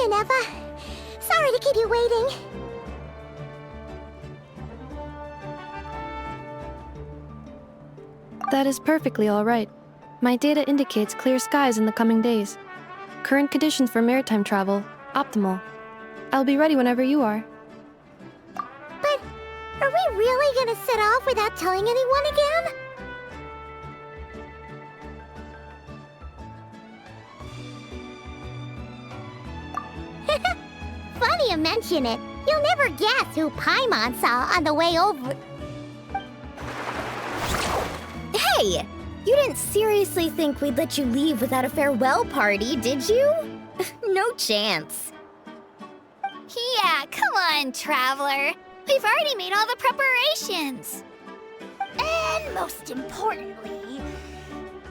Hi, Anefa. Sorry to keep you waiting. That is perfectly all right. My data indicates clear skies in the coming days. Current conditions for maritime travel, optimal. I'll be ready whenever you are. But are we really gonna set off without telling anyone again? Funny you mention it. You'll never guess who Paimon saw on the way over. Hey! You didn't seriously think we'd let you leave without a farewell party, did you? No chance. Yeah, come on, Traveler. We've already made all the preparations. And most importantly,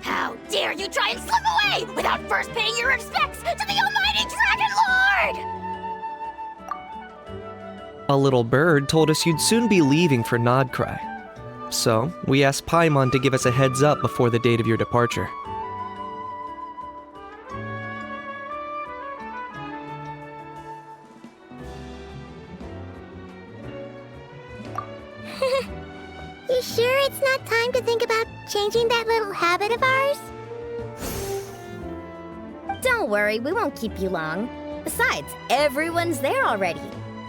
how dare you try and slip away without first paying your respects to the almighty Dragon Lord! A little bird told us you'd soon be leaving for Nodcry. So, we asked Paimon to give us a heads up before the date of your departure. You sure it's not time to think about changing that little habit of ours? Don't worry, we won't keep you long. Besides, everyone's there already.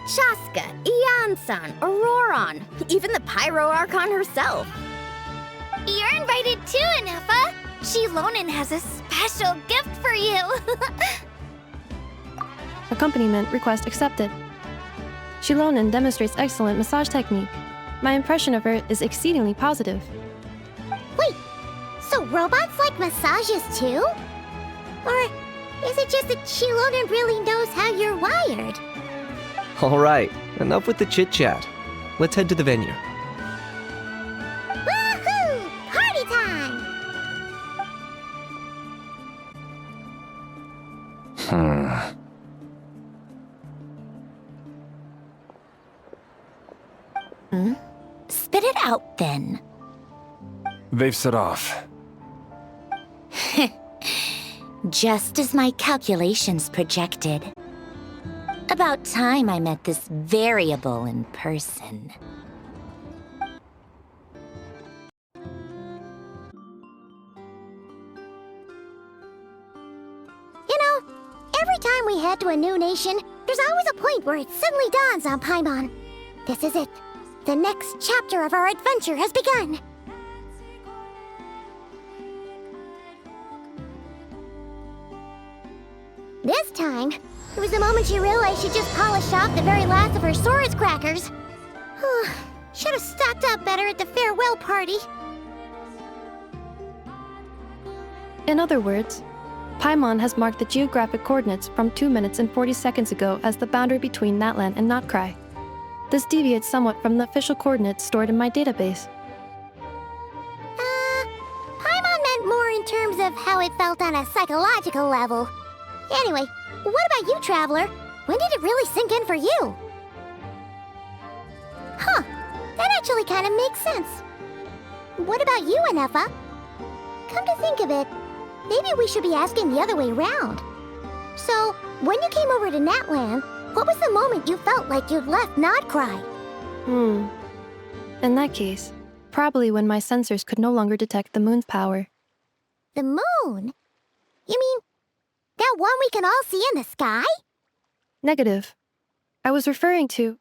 Chaska, Ian-san, Auroron, even the Pyro Archon herself. You're invited too, Anefa. Shilonen has a special gift for you. Accompaniment request accepted. Shilonen demonstrates excellent massage technique. My impression of her is exceedingly positive. Wait, so robots like massages too? Or is it just that Shilonen really knows how you're wired? Alright, enough with the chit-chat. Let's head to the venue. Woohoo! Party time! Spit it out, then. They've set off. Just as my calculations projected. About time I met this variable in person. You know, every time we head to a new nation, there's always a point where it suddenly dawns on Paimon. This is it. The next chapter of our adventure has begun. This time, it was the moment she realized she just polished off the very last of her Saurus crackers. Should have stocked up better at the farewell party. In other words, Paimon has marked the geographic coordinates from 2 minutes and 40 seconds ago as the boundary between Natlan and Notcry. This deviates somewhat from the official coordinates stored in my database. Paimon meant more in terms of how it felt on a psychological level. Anyway, what about you, Traveler? When did it really sink in for you? Huh, that actually kind of makes sense. What about you, Anefa? Come to think of it, maybe we should be asking the other way around. So, when you came over to Natlan, what was the moment you felt like you'd left Nodcry? In that case, probably when my sensors could no longer detect the moon's power. The moon? You mean that one we can all see in the sky? Negative. I was referring to...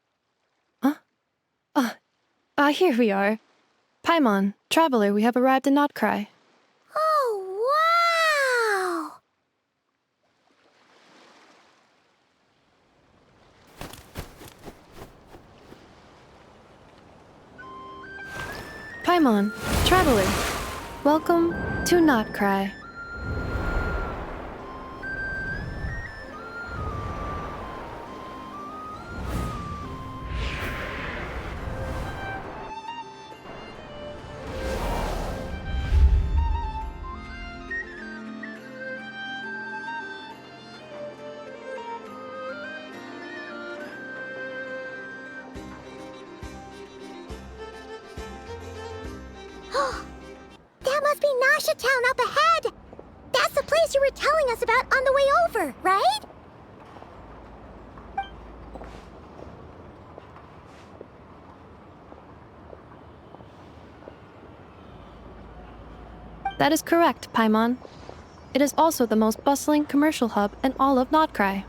Here we are. Paimon, Traveler, we have arrived in Notcry. Oh, wow! Paimon, Traveler, welcome to Notcry. That must be Nasha Town up ahead! That's the place you were telling us about on the way over, right? That is correct, Paimon. It is also the most bustling commercial hub in all of Notcry.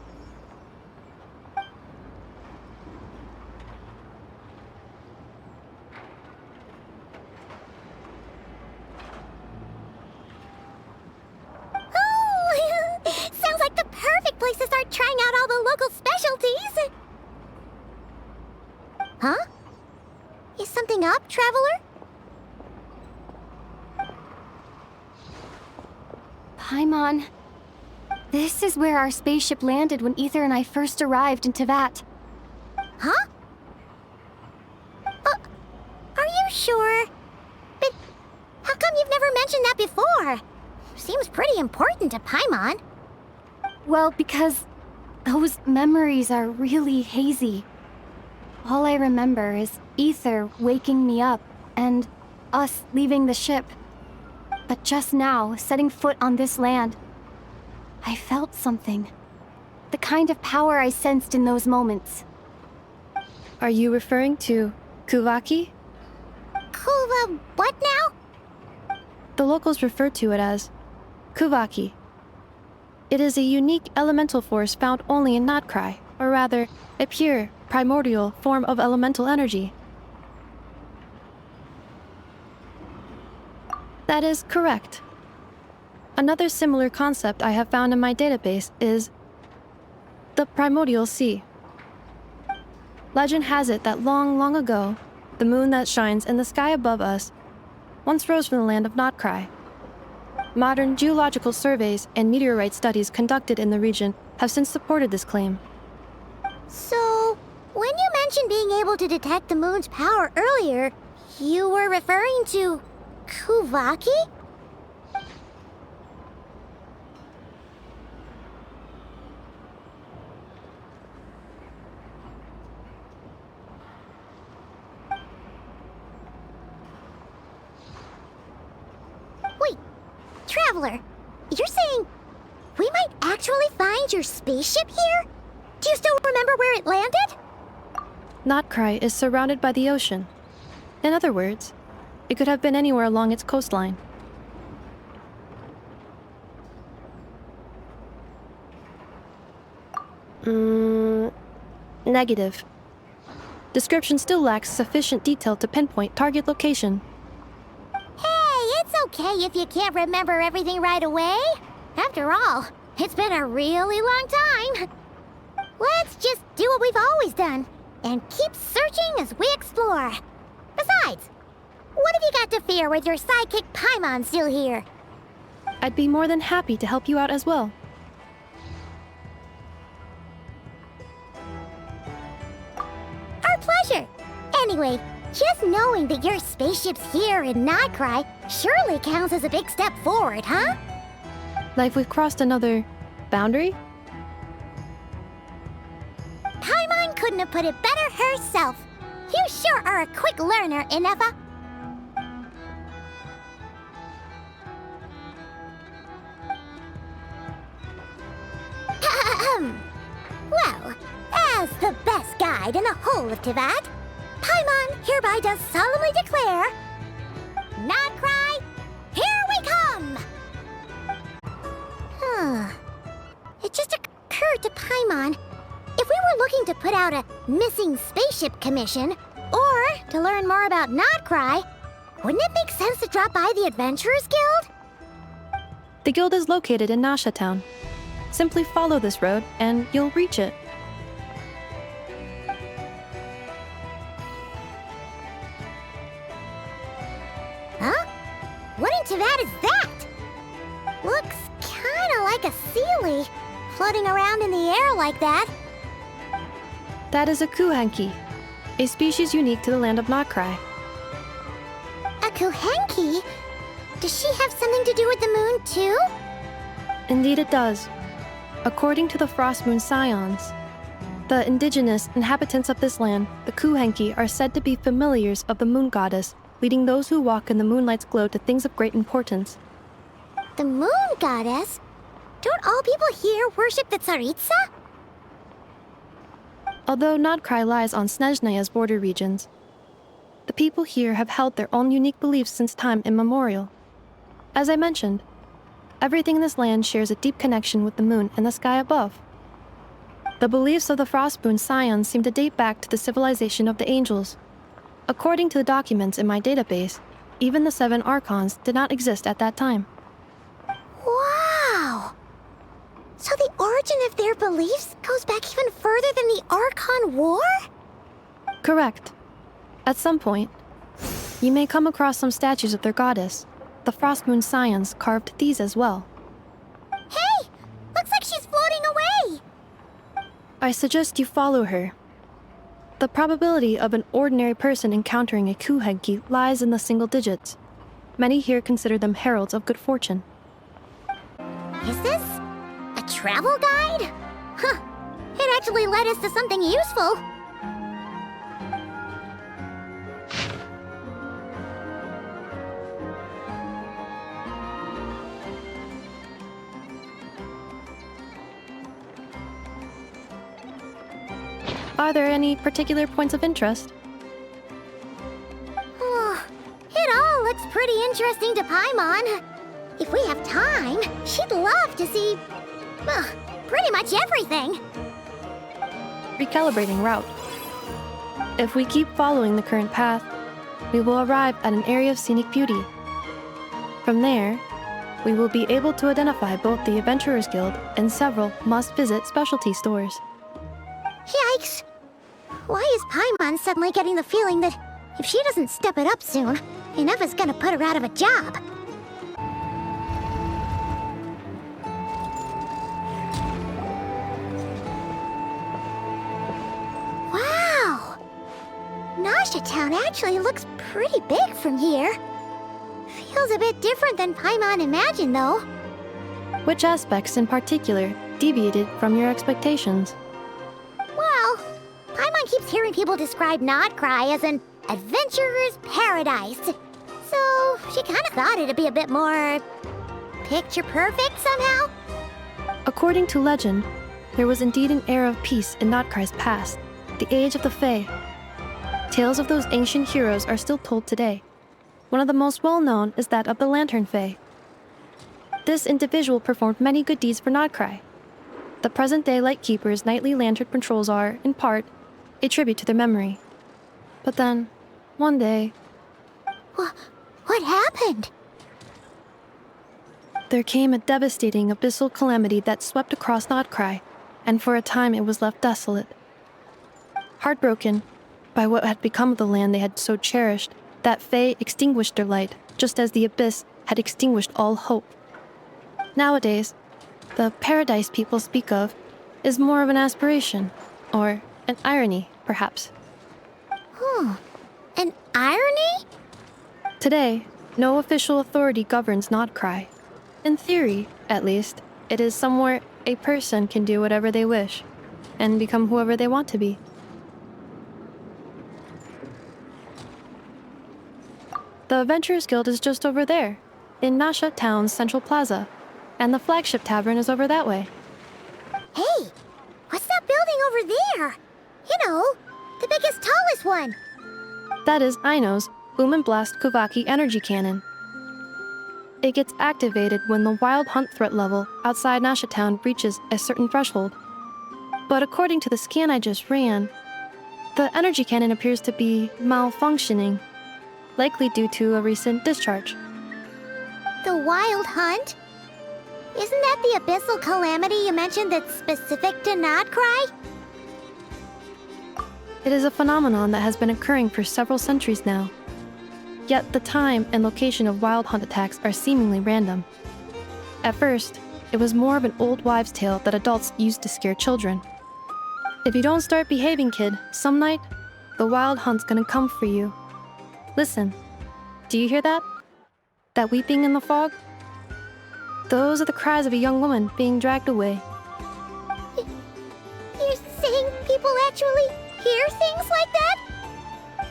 Oh, sounds like the perfect place to start trying out all the local specialties. Huh? Is something up, traveler? Paimon, this is where our spaceship landed when Ether and I first arrived in Tevat. Huh? Are you sure? But how come you've never mentioned that before? Seems pretty important to Paimon. Well, because those memories are really hazy. All I remember is Ether waking me up and us leaving the ship. But just now, setting foot on this land, I felt something. The kind of power I sensed in those moments. Are you referring to Kuvaki? Kuva, what now? The locals refer to it as Kuvaki. It is a unique elemental force found only in Notcry, or rather, a pure, primordial form of elemental energy. That is correct. Another similar concept I have found in my database is the primordial sea. Legend has it that long, long ago, the moon that shines in the sky above us once rose from the land of Notcry. Modern geological surveys and meteorite studies conducted in the region have since supported this claim. So, when you mentioned being able to detect the moon's power earlier, you were referring to Kuvaki? Wait, Traveler, you're saying we might actually find your spaceship here? Do you still remember where it landed? Notcry is surrounded by the ocean. In other words, it could have been anywhere along its coastline. Negative. Description still lacks sufficient detail to pinpoint target location. Hey, it's okay if you can't remember everything right away. After all, it's been a really long time. Let's just do what we've always done and keep searching as we explore. Besides, what have you got to fear with your sidekick Paimon still here? I'd be more than happy to help you out as well. Our pleasure. Anyway, just knowing that your spaceship's here in Notcry surely counts as a big step forward, huh? Like we've crossed another boundary? Paimon couldn't have put it better herself. You sure are a quick learner, Inefa. Well, as the best guide in the whole of Tevat, Paimon hereby does solemnly declare, Notcry, here we come! It just occurred to Paimon, if we were looking to put out a missing spaceship commission, or to learn more about Notcry, wouldn't it make sense to drop by the Adventurers Guild? The guild is located in Nasha Town. Simply follow this road and you'll reach it. Huh? What in Tevat is that? Looks kinda like a sealy, floating around in the air like that. That is a kuhanki, a species unique to the land of Notcry. A kuhenki? Does she have something to do with the moon, too? Indeed it does. According to the Frost Moon Scions, the indigenous inhabitants of this land, the kuhenki, are said to be familiars of the moon goddess, leading those who walk in the moonlight's glow to things of great importance. The moon goddess? Don't all people here worship the Tsaritsa? Although Notcry lies on Snezhnaya's border regions, the people here have held their own unique beliefs since time immemorial. As I mentioned, everything in this land shares a deep connection with the moon and the sky above. The beliefs of the Frostmoon Scions seem to date back to the civilization of the angels. According to the documents in my database, even the 7 Archons did not exist at that time. Wow! So the origin of their beliefs goes back even further than the Archon War? Correct. At some point, you may come across some statues of their goddess. The Frostmoon Scions carved these as well. Hey! Looks like she's floating away! I suggest you follow her. The probability of an ordinary person encountering a Kuhenki lies in the single digits. Many here consider them heralds of good fortune. Is this a travel guide? Huh. It actually led us to something useful. Are there any particular points of interest? It all looks pretty interesting to Paimon. If we have time, she'd love to see, pretty much everything. Recalibrating route. If we keep following the current path, we will arrive at an area of scenic beauty. From there, we will be able to identify both the Adventurers Guild and several must-visit specialty stores. Yikes! Why is Paimon suddenly getting the feeling that if she doesn't step it up soon, Ineva's gonna put her out of a job? Wow! Nasha Town actually looks pretty big from here. Feels a bit different than Paimon imagined, though. Which aspects in particular deviated from your expectations? Well, Paimon keeps hearing people describe Nodcry as an adventurer's paradise. So she kind of thought it'd be a bit more picture perfect somehow. According to legend, there was indeed an era of peace in Nodcry's past, the age of the Fae. Tales of those ancient heroes are still told today. One of the most well-known is that of the Lantern Fae. This individual performed many good deeds for Nodcry. The present-day Lightkeeper's nightly lantern patrols are, in part, a tribute to their memory. But then, one day... What happened? There came a devastating abyssal calamity that swept across Nodcry, and for a time it was left desolate. Heartbroken by what had become of the land they had so cherished, that Fae extinguished their light, just as the abyss had extinguished all hope. Nowadays, the paradise people speak of is more of an aspiration, or an irony, perhaps. An irony? Today, no official authority governs Nodcry. In theory, at least, it is somewhere a person can do whatever they wish, and become whoever they want to be. The Adventurers Guild is just over there, in Nasha Town's Central Plaza, and the flagship tavern is over that way. Hey, what's that building over there? You know, the biggest, tallest one. That is Aino's Boom and Blast Kuvaki energy cannon. It gets activated when the wild hunt threat level outside Nasha Town reaches a certain threshold. But according to the scan I just ran, the energy cannon appears to be malfunctioning, likely due to a recent discharge. The wild hunt? Isn't that the abyssal calamity you mentioned that's specific to Nodcry? It is a phenomenon that has been occurring for several centuries now. Yet the time and location of wild hunt attacks are seemingly random. At first, it was more of an old wives' tale that adults used to scare children. If you don't start behaving, kid, some night, the wild hunt's gonna come for you. Listen, do you hear that? That weeping in the fog? Those are the cries of a young woman being dragged away. You're saying people actually hear things like that?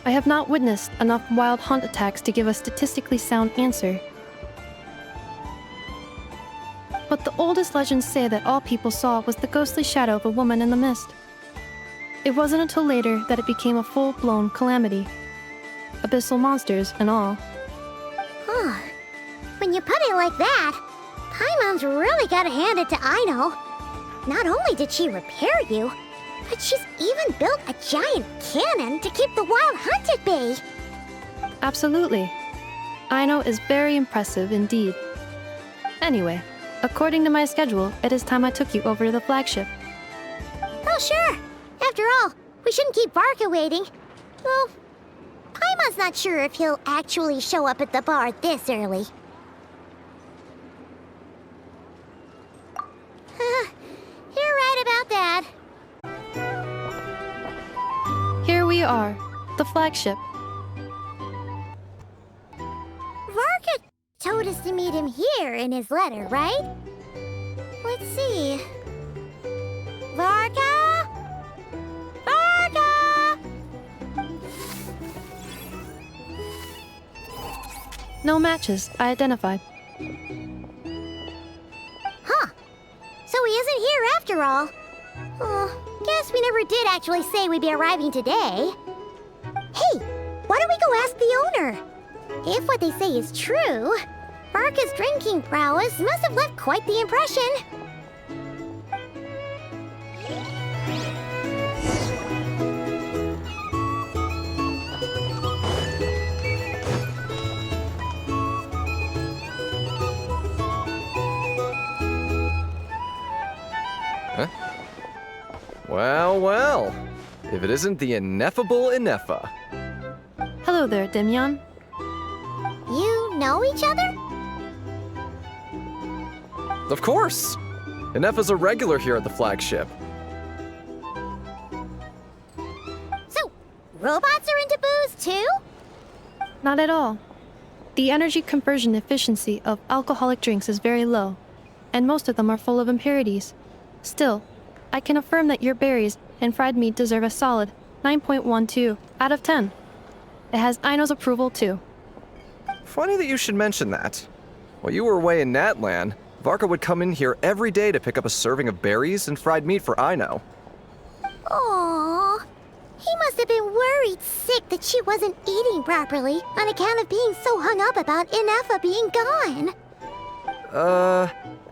I have not witnessed enough wild hunt attacks to give a statistically sound answer. But the oldest legends say that all people saw was the ghostly shadow of a woman in the mist. It wasn't until later that it became a full-blown calamity. Abyssal monsters and all. When When you put it like that, Paimon's really gotta hand it to Aino. Not only did she repair you, but she's even built a giant cannon to keep the wild hunt at bay. Absolutely. Aino is very impressive indeed. Anyway, according to my schedule, it is time I took you over to the flagship. Oh, sure. After all, we shouldn't keep Varka waiting. Well, Paimon's not sure if he'll actually show up at the bar this early. You're right about that. Here we are, the flagship. Varka told us to meet him here in his letter, right? Let's see. Varka? Varka! No matches, I identified. Huh. So he isn't here after all. Oh, guess we never did actually say we'd be arriving today. Hey, why don't we go ask the owner? If what they say is true, Varka's drinking prowess must have left quite the impression. Well, well. If it isn't the ineffable Inefa. Hello there, Demyon. You know each other? Of course! Inefa's a regular here at the flagship. So, robots are into booze too? Not at all. The energy conversion efficiency of alcoholic drinks is very low, and most of them are full of impurities. Still, I can affirm that your berries and fried meat deserve a solid 9.12 out of 10. It has Aino's approval too. Funny that you should mention that. While you were away in Natlan, Varka would come in here every day to pick up a serving of berries and fried meat for Aino. Aww. He must have been worried sick that she wasn't eating properly on account of being so hung up about Inefa being gone.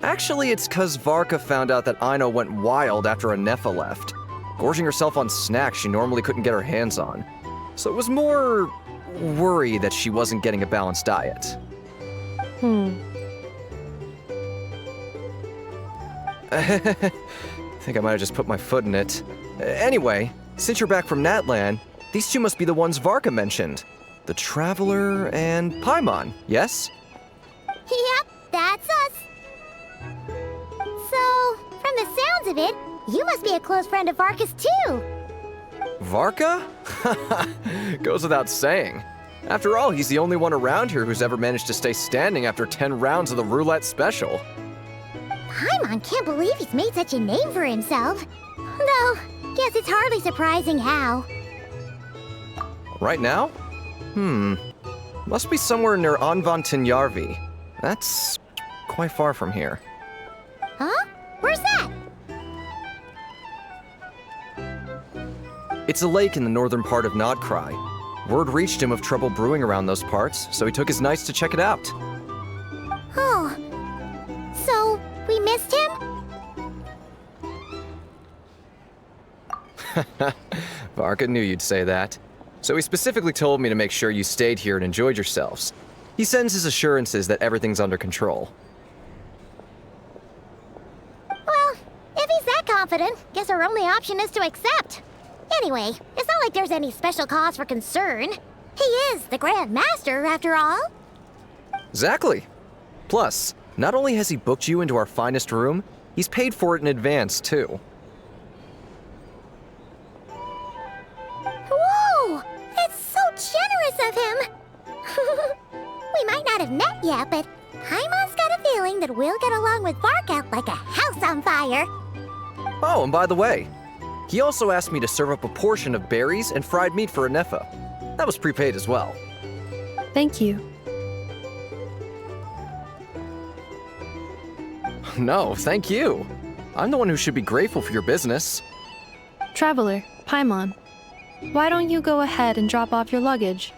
Actually it's 'cause Varka found out that Aino went wild after Inefa left, gorging herself on snacks she normally couldn't get her hands on. So it was more worry that she wasn't getting a balanced diet. I think I might have just put my foot in it. Anyway, since you're back from Natlan, these two must be the ones Varka mentioned. The Traveler and Paimon, yes? Yep, that's us. So, from the sounds of it, you must be a close friend of Varka's too. Varka? Goes without saying. After all, he's the only one around here who's ever managed to stay standing after 10 rounds of the roulette special. Paimon can't believe he's made such a name for himself. Though, guess it's hardly surprising how. Right now? Must be somewhere near Anvantinjarvi. That's quite far from here. Huh? Where's that? It's a lake in the northern part of Nodcry. Word reached him of trouble brewing around those parts, so he took his knights to check it out. Oh. So, we missed him? Varka knew you'd say that. So he specifically told me to make sure you stayed here and enjoyed yourselves. He sends his assurances that everything's under control. Well, if he's that confident, guess our only option is to accept. Anyway, it's not like there's any special cause for concern. He is the Grand Master, after all. Exactly. Plus, not only has he booked you into our finest room, he's paid for it in advance, too. Whoa! That's so generous of him! We might not have met yet, but Paimon's got a feeling that we'll get along with Varka like a house on fire. Oh, and by the way, he also asked me to serve up a portion of berries and fried meat for Inefa. That was prepaid as well. Thank you. No, thank you. I'm the one who should be grateful for your business. Traveler, Paimon, why don't you go ahead and drop off your luggage?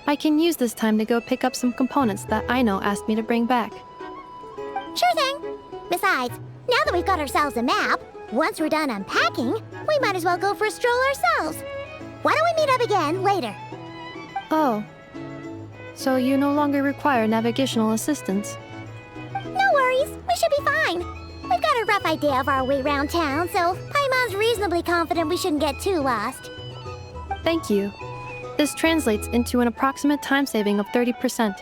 I can use this time to go pick up some components that Aino asked me to bring back. Sure thing. Besides, now that we've got ourselves a map, once we're done unpacking, we might as well go for a stroll ourselves. Why don't we meet up again later? Oh. So you no longer require navigational assistance? No worries, we should be fine. We've got a rough idea of our way around town, so Paimon's reasonably confident we shouldn't get too lost. Thank you. This translates into an approximate time saving of 30%,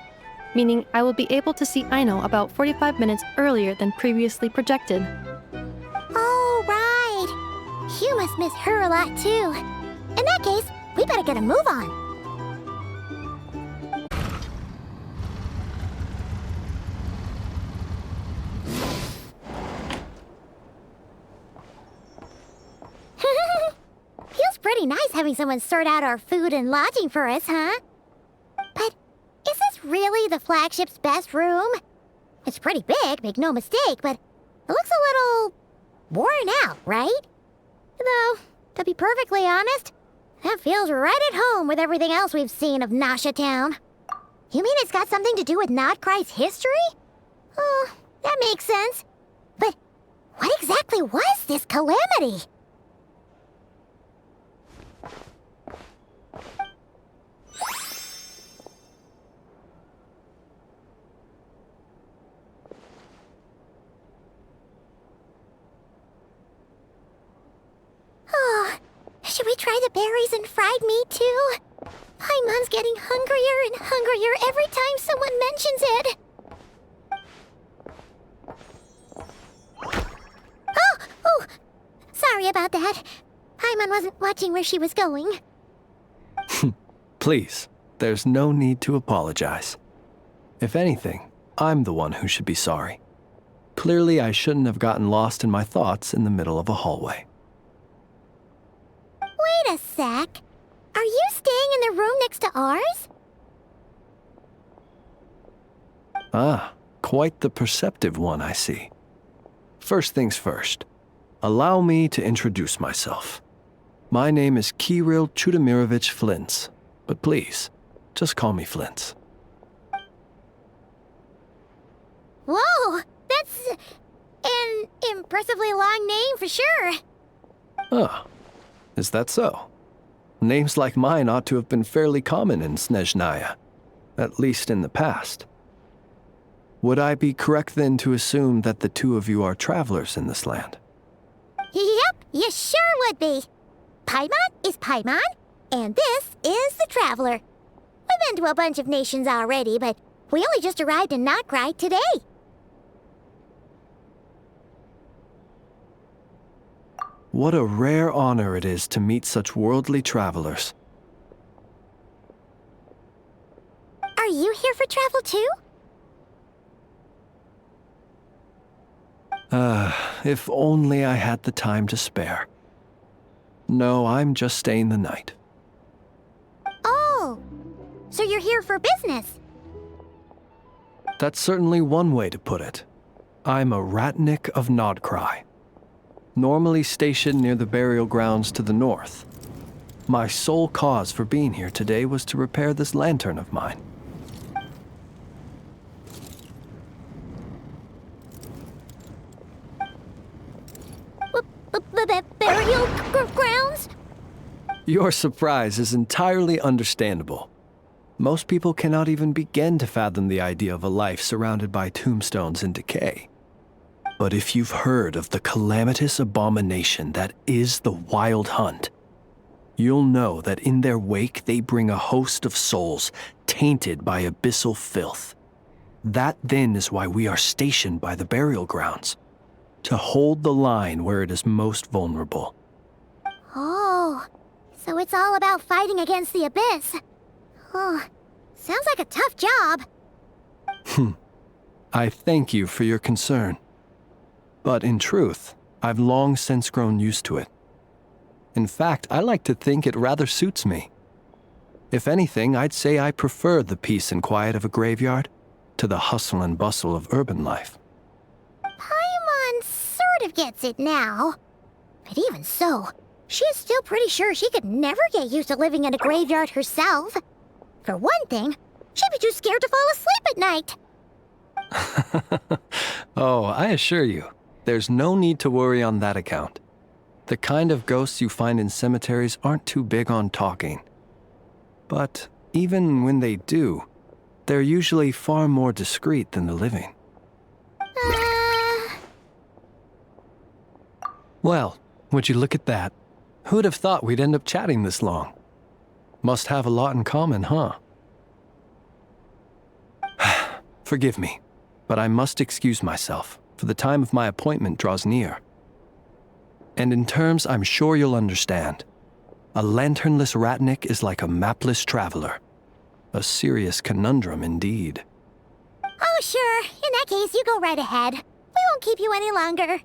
meaning I will be able to see Aino about 45 minutes earlier than previously projected. Oh, right. You must miss her a lot, too. In that case, we better get a move on. Feels pretty nice having someone sort out our food and lodging for us, huh? But is this really the flagship's best room? It's pretty big, make no mistake, but it looks a little worn out, right? Though, to be perfectly honest, that feels right at home with everything else we've seen of Nasha Town. You mean it's got something to do with Nodcry's history? Oh, that makes sense. But what exactly was this calamity? Oh, should we try the berries and fried meat too? Paimon's getting hungrier and hungrier every time someone mentions it. Oh, sorry about that. Paimon wasn't watching where she was going. Please, there's no need to apologize. If anything, I'm the one who should be sorry. Clearly, I shouldn't have gotten lost in my thoughts in the middle of a hallway. Wait a sec. Are you staying in the room next to ours? Ah, quite the perceptive one, I see. First things first, allow me to introduce myself. My name is Kirill Chudamirovich Flintz, but please, just call me Flintz. Whoa, that's an impressively long name for sure. Ah, is that so? Names like mine ought to have been fairly common in Snezhnaya, at least in the past. Would I be correct then to assume that the two of you are travelers in this land? Yep, you sure would be. Paimon is Paimon, and this is the Traveler. We've been to a bunch of nations already, but we only just arrived in Nodcry today. What a rare honor it is to meet such worldly travelers. Are you here for travel too? If only I had the time to spare. No, I'm just staying the night. Oh, so you're here for business? That's certainly one way to put it. I'm a Ratnik of Nodcry, normally stationed near the burial grounds to the north. My sole cause for being here today was to repair this lantern of mine. Burial grounds? Your surprise is entirely understandable. Most people cannot even begin to fathom the idea of a life surrounded by tombstones and decay. But if you've heard of the calamitous abomination that is the Wild Hunt, you'll know that in their wake they bring a host of souls tainted by abyssal filth. That then is why we are stationed by the burial grounds, to hold the line where it is most vulnerable. Oh, so it's all about fighting against the abyss. Oh, sounds like a tough job. I thank you for your concern. But in truth, I've long since grown used to it. In fact, I like to think it rather suits me. If anything, I'd say I prefer the peace and quiet of a graveyard to the hustle and bustle of urban life. Paimon sort of gets it now. But even so, she is still pretty sure she could never get used to living in a graveyard herself. For one thing, she'd be too scared to fall asleep at night. Oh, I assure you, there's no need to worry on that account. The kind of ghosts you find in cemeteries aren't too big on talking. But even when they do, they're usually far more discreet than the living. Well, would you look at that? Who'd have thought we'd end up chatting this long? Must have a lot in common, huh? Forgive me, but I must excuse myself, for the time of my appointment draws near. And in terms I'm sure you'll understand, a lanternless ratnik is like a mapless traveler. A serious conundrum indeed. Oh, sure. In that case, you go right ahead. We won't keep you any longer.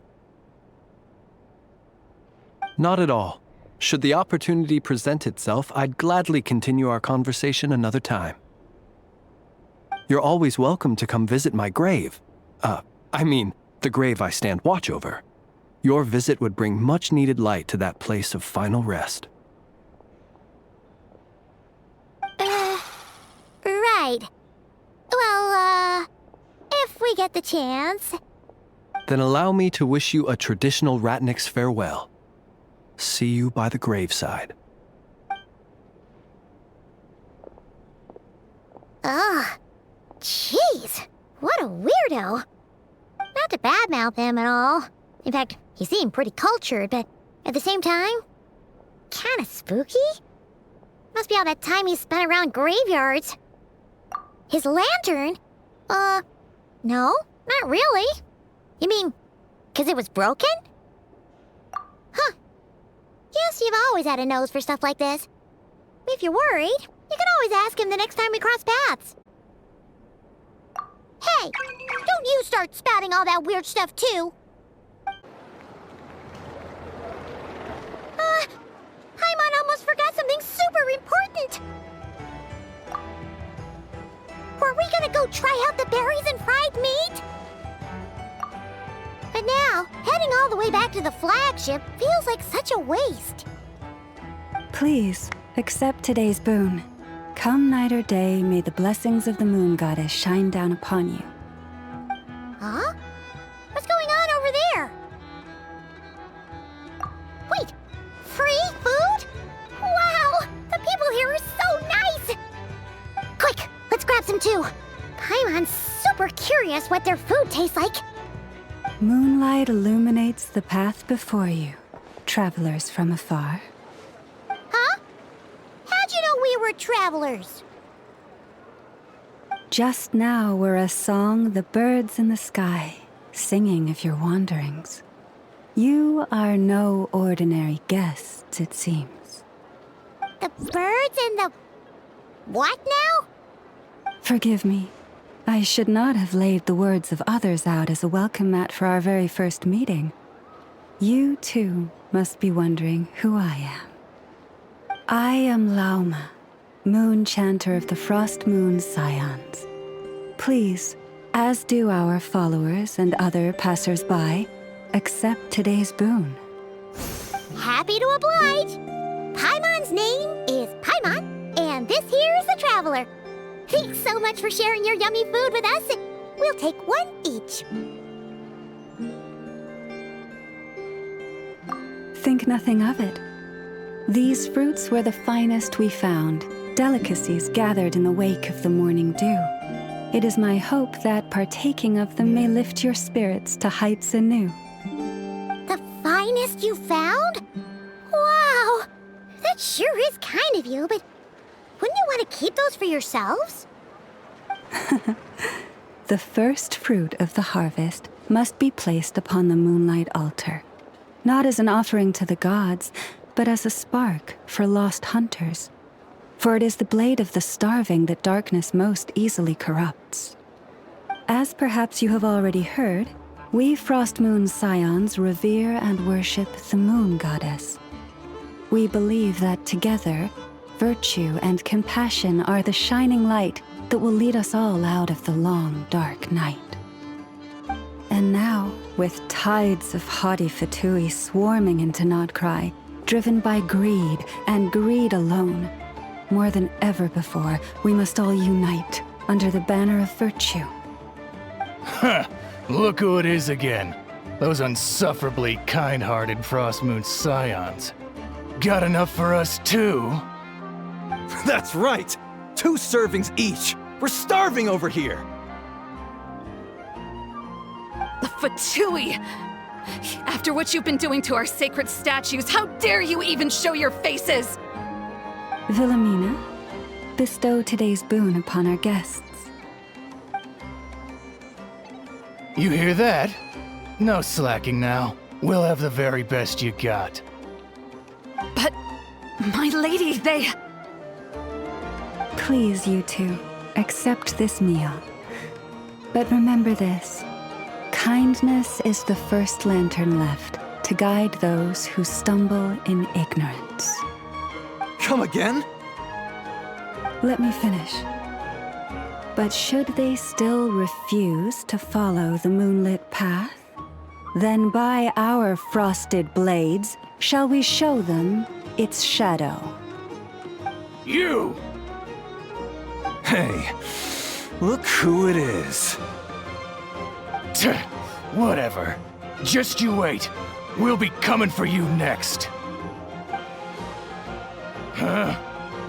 Not at all. Should the opportunity present itself, I'd gladly continue our conversation another time. You're always welcome to come visit my grave. The grave I stand watch over. Your visit would bring much-needed light to that place of final rest. Right. Well, if we get the chance. Then allow me to wish you a traditional ratnik's farewell. See you by the graveside. Ugh. Jeez. What a weirdo. Not to badmouth him at all. In fact, he seemed pretty cultured, but at the same time, kinda spooky? Must be all that time he spent around graveyards. His lantern? No, not really. You mean, 'cause it was broken? Huh. Guess you've always had a nose for stuff like this. If you're worried, you can always ask him the next time we cross paths. Hey, don't you start spouting all that weird stuff too. Paimon almost forgot something super important. Were we gonna go try out the berries and fried meat? But now, heading all the way back to the flagship feels like such a waste. Please, accept today's boon. Come night or day, may the blessings of the moon goddess shine down upon you. Huh? What's going on over there? Wait, free food? Wow, the people here are so nice! Quick, let's grab some too. Paimon's super curious what their food tastes like. Moonlight illuminates the path before you, travelers from afar. Huh? How'd you know we were travelers? Just now were a song the birds in the sky, singing of your wanderings. You are no ordinary guests, it seems. The birds and the... what now? Forgive me. I should not have laid the words of others out as a welcome mat for our very first meeting. You, too, must be wondering who I am. I am Lauma, moon chanter of the Frost Moon's scions. Please, as do our followers and other passers-by, accept today's boon. Happy to oblige. Paimon's name is Paimon, and this here is the Traveler. Thanks so much for sharing your yummy food with us. We'll take one each. Think nothing of it. These fruits were the finest we found, delicacies gathered in the wake of the morning dew. It is my hope that partaking of them may lift your spirits to heights anew. The finest you found? Wow! That sure is kind of you, but wouldn't you want to keep those for yourselves? The first fruit of the harvest must be placed upon the moonlight altar, not as an offering to the gods, but as a spark for lost hunters. For it is the blade of the starving that darkness most easily corrupts. As perhaps you have already heard, we Frost Moon's scions revere and worship the moon goddess. We believe that together, virtue and compassion are the shining light that will lead us all out of the long, dark night. And now, with tides of haughty Fatui swarming into Nodcry, driven by greed and greed alone, more than ever before, we must all unite under the banner of virtue. Huh, look who it is again. Those unsufferably kind-hearted Frostmoon scions. Got enough for us too? That's right! 2 servings each! We're starving over here! The Fatui! After what you've been doing to our sacred statues, how dare you even show your faces? Wilhelmina, bestow today's boon upon our guests. You hear that? No slacking now. We'll have the very best you got. But, my lady, they... Please, you two, accept this meal. But remember this. Kindness is the first lantern left to guide those who stumble in ignorance. Come again? Let me finish. But should they still refuse to follow the moonlit path, then by our frosted blades shall we show them its shadow. You! Hey, look who it is. Tch, whatever. Just you wait. We'll be coming for you next. Huh?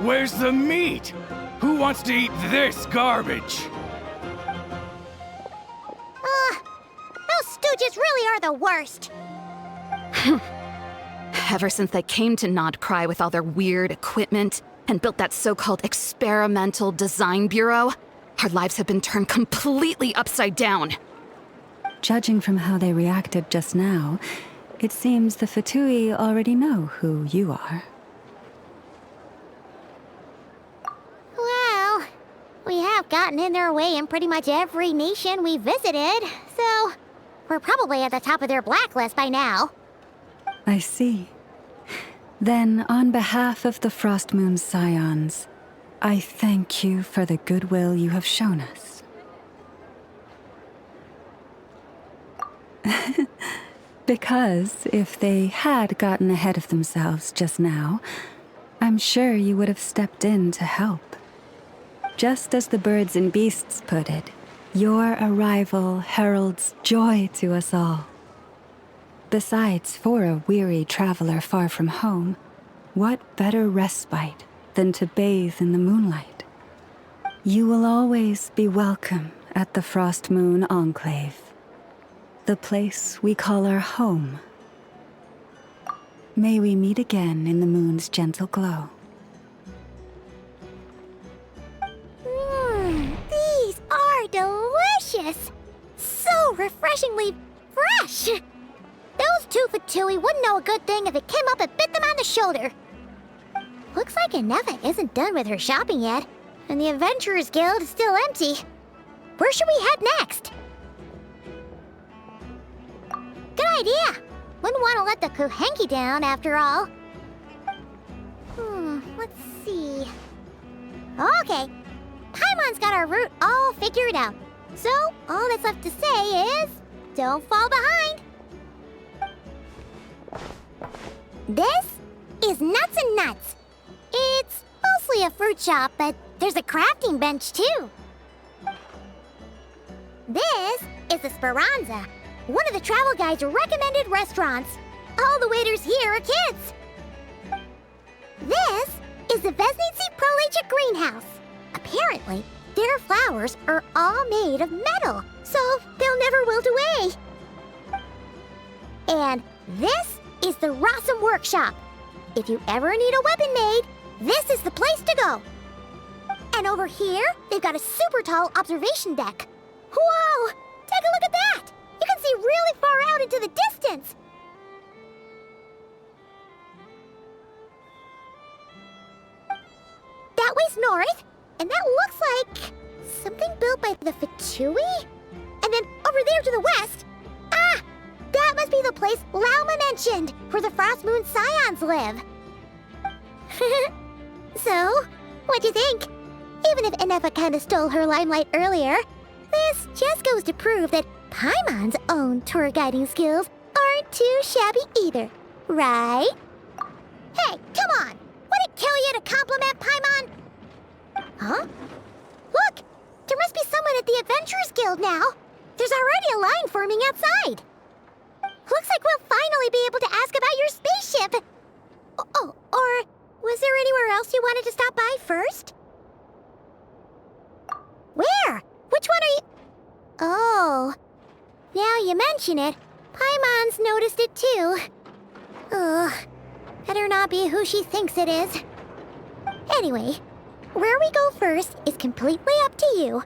Where's the meat? Who wants to eat this garbage? Those stooges really are the worst. Ever since they came to Nodcry with all their weird equipment and built that so-called experimental design bureau, our lives have been turned completely upside down. Judging from how they reacted just now, it seems the Fatui already know who you are. Well, we have gotten in their way in pretty much every nation we visited, so we're probably at the top of their blacklist by now. I see. Then, on behalf of the Frostmoon Scions, I thank you for the goodwill you have shown us. Because if they had gotten ahead of themselves just now, I'm sure you would have stepped in to help. Just as the birds and beasts put it, your arrival heralds joy to us all. Besides, for a weary traveler far from home, what better respite than to bathe in the moonlight? You will always be welcome at the Frostmoon Enclave, the place we call our home. May we meet again in the moon's gentle glow. These are delicious! So refreshingly fresh! Those 2 Fatui wouldn't know a good thing if it came up and bit them on the shoulder. Looks like Anefa isn't done with her shopping yet, and the Adventurers Guild is still empty. Where should we head next? Good idea! Wouldn't want to let the Kuhenki down, after all. Let's see... Okay, Paimon's got our route all figured out. So, all that's left to say is... don't fall behind! This is Nuts and Nuts. It's mostly a fruit shop, but there's a crafting bench too. This is the Speranza, one of the travel guide's recommended restaurants. All the waiters here are kids. This is the Vesnitsi Prolegia Greenhouse. Apparently, their flowers are all made of metal, so they'll never wilt away. And this is the Rossum Workshop. If you ever need a weapon made, this is the place to go. And over here, they've got a super tall observation deck. Whoa! Take a look at that! You can see really far out into the distance. That way's north, and that looks like something built by the Fatui? And then over there to the west, that must be the place Lauma mentioned, where the Frostmoon Scions live. So, what'd you think? Even if Anefa kinda stole her limelight earlier, this just goes to prove that Paimon's own tour guiding skills aren't too shabby either, right? Hey, come on! What did kill you to compliment Paimon? Huh? Look! There must be someone at the Adventurers Guild now. There's already a line forming outside. Looks like we'll finally be able to ask about your spaceship. Oh, or was there anywhere else you wanted to stop by first? Where? Which one are you... Oh. Now you mention it, Paimon's noticed it too. Ugh. Better not be who she thinks it is. Anyway, where we go first is completely up to you.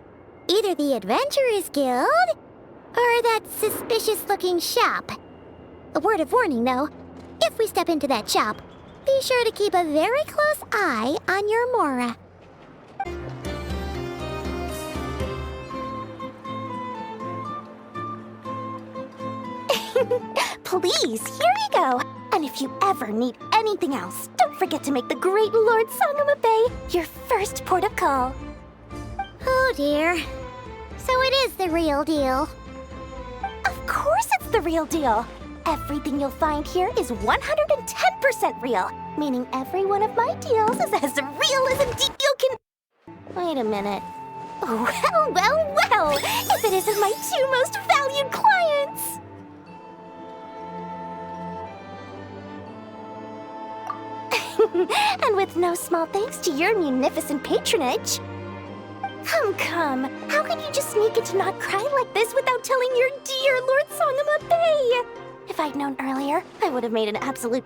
Either the Adventurers Guild, or that suspicious-looking shop. A word of warning, though. If we step into that shop, be sure to keep a very close eye on your Mora. Please, here you go. And if you ever need anything else, don't forget to make the great Lord Sangama Bay your first port of call. Oh dear. So it is the real deal. Of course it's the real deal. Everything you'll find here is 110% real, meaning every one of my deals is as real as a deal can... Wait a minute. Well, if it isn't my two most valued clients! And with no small thanks to your munificent patronage. Come, how can you just sneak into Not Cry like this without telling your dear Lord Sangama Bay? If I'd known earlier, I would have made an absolute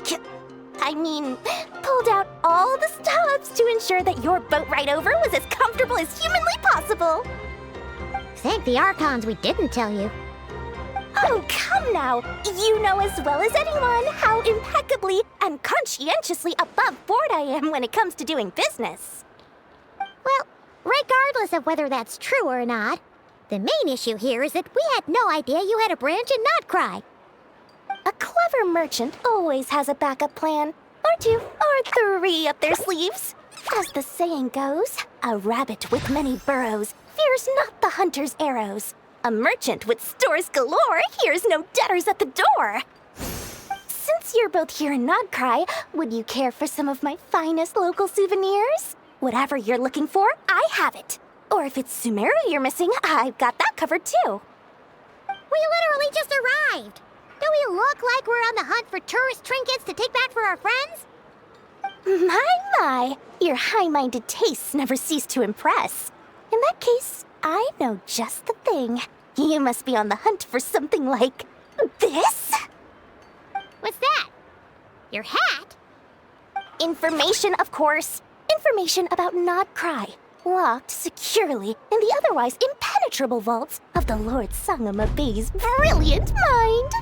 pulled out all the stops to ensure that your boat ride over was as comfortable as humanly possible. Thank the Archons we didn't tell you. Oh, come now! You know as well as anyone how impeccably and conscientiously above board I am when it comes to doing business. Well, regardless of whether that's true or not, the main issue here is that we had no idea you had a branch in Notcry. A clever merchant always has a backup plan, or two, or three up their sleeves. As the saying goes, a rabbit with many burrows fears not the hunter's arrows. A merchant with stores galore hears no debtors at the door. Since you're both here in Nodcry, would you care for some of my finest local souvenirs? Whatever you're looking for, I have it. Or if it's Sumeru you're missing, I've got that covered too. We literally just arrived. Do we look like we're on the hunt for tourist trinkets to take back for our friends? My, your high-minded tastes never cease to impress. In that case, I know just the thing. You must be on the hunt for something like this? What's that? Your hat? Information, of course. Information about Nodcry, locked securely in the otherwise impenetrable vaults of the Lord Sangama Bay's brilliant mind.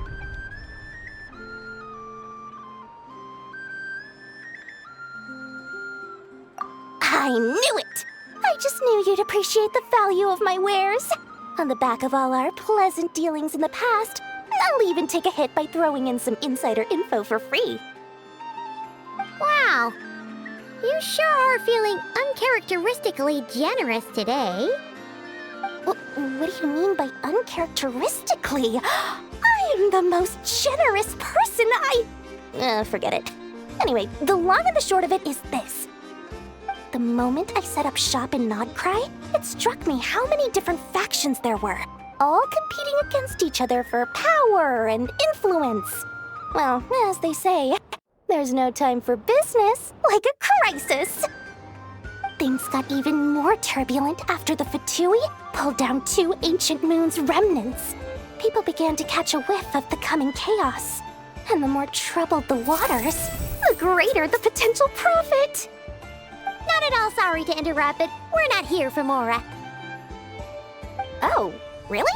I knew it! I just knew you'd appreciate the value of my wares. On the back of all our pleasant dealings in the past, I'll even take a hit by throwing in some insider info for free. Wow. You sure are feeling uncharacteristically generous today. What do you mean by uncharacteristically? I am the most generous person forget it. Anyway, the long and the short of it is this. The moment I set up shop in Nodcry, it struck me how many different factions there were, all competing against each other for power and influence. Well, as they say, there's no time for business like a crisis. Things got even more turbulent after the Fatui pulled down 2 ancient moon's remnants. People began to catch a whiff of the coming chaos. And the more troubled the waters, the greater the potential profit. Not at all sorry to interrupt, but we're not here for Mora. Oh, really?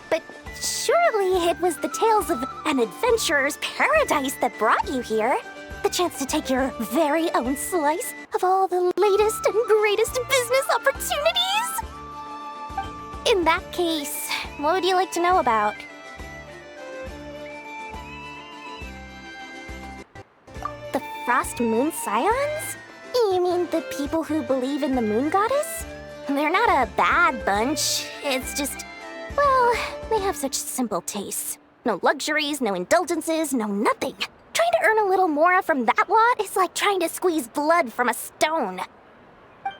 But surely it was the tales of an adventurer's paradise that brought you here. The chance to take your very own slice of all the latest and greatest business opportunities. In that case, what would you like to know about? The Frost Moon Scions? You mean the people who believe in the moon goddess? They're not a bad bunch. It's just, well, they have such simple tastes. No luxuries, no indulgences, no nothing. Try Trying to earn a little more from that lot is like trying to squeeze blood from a stone.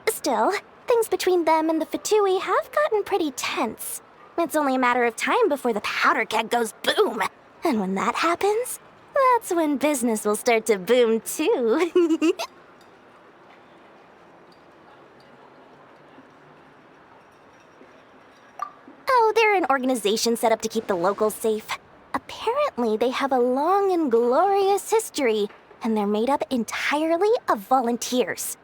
Still, things between them and the Fatui have gotten pretty tense. It's only a matter of time before the powder keg goes boom. And when that happens, that's when business will start to boom too. Oh, they're an organization set up to keep the locals safe. Apparently, they have a long and glorious history, and they're made up entirely of volunteers.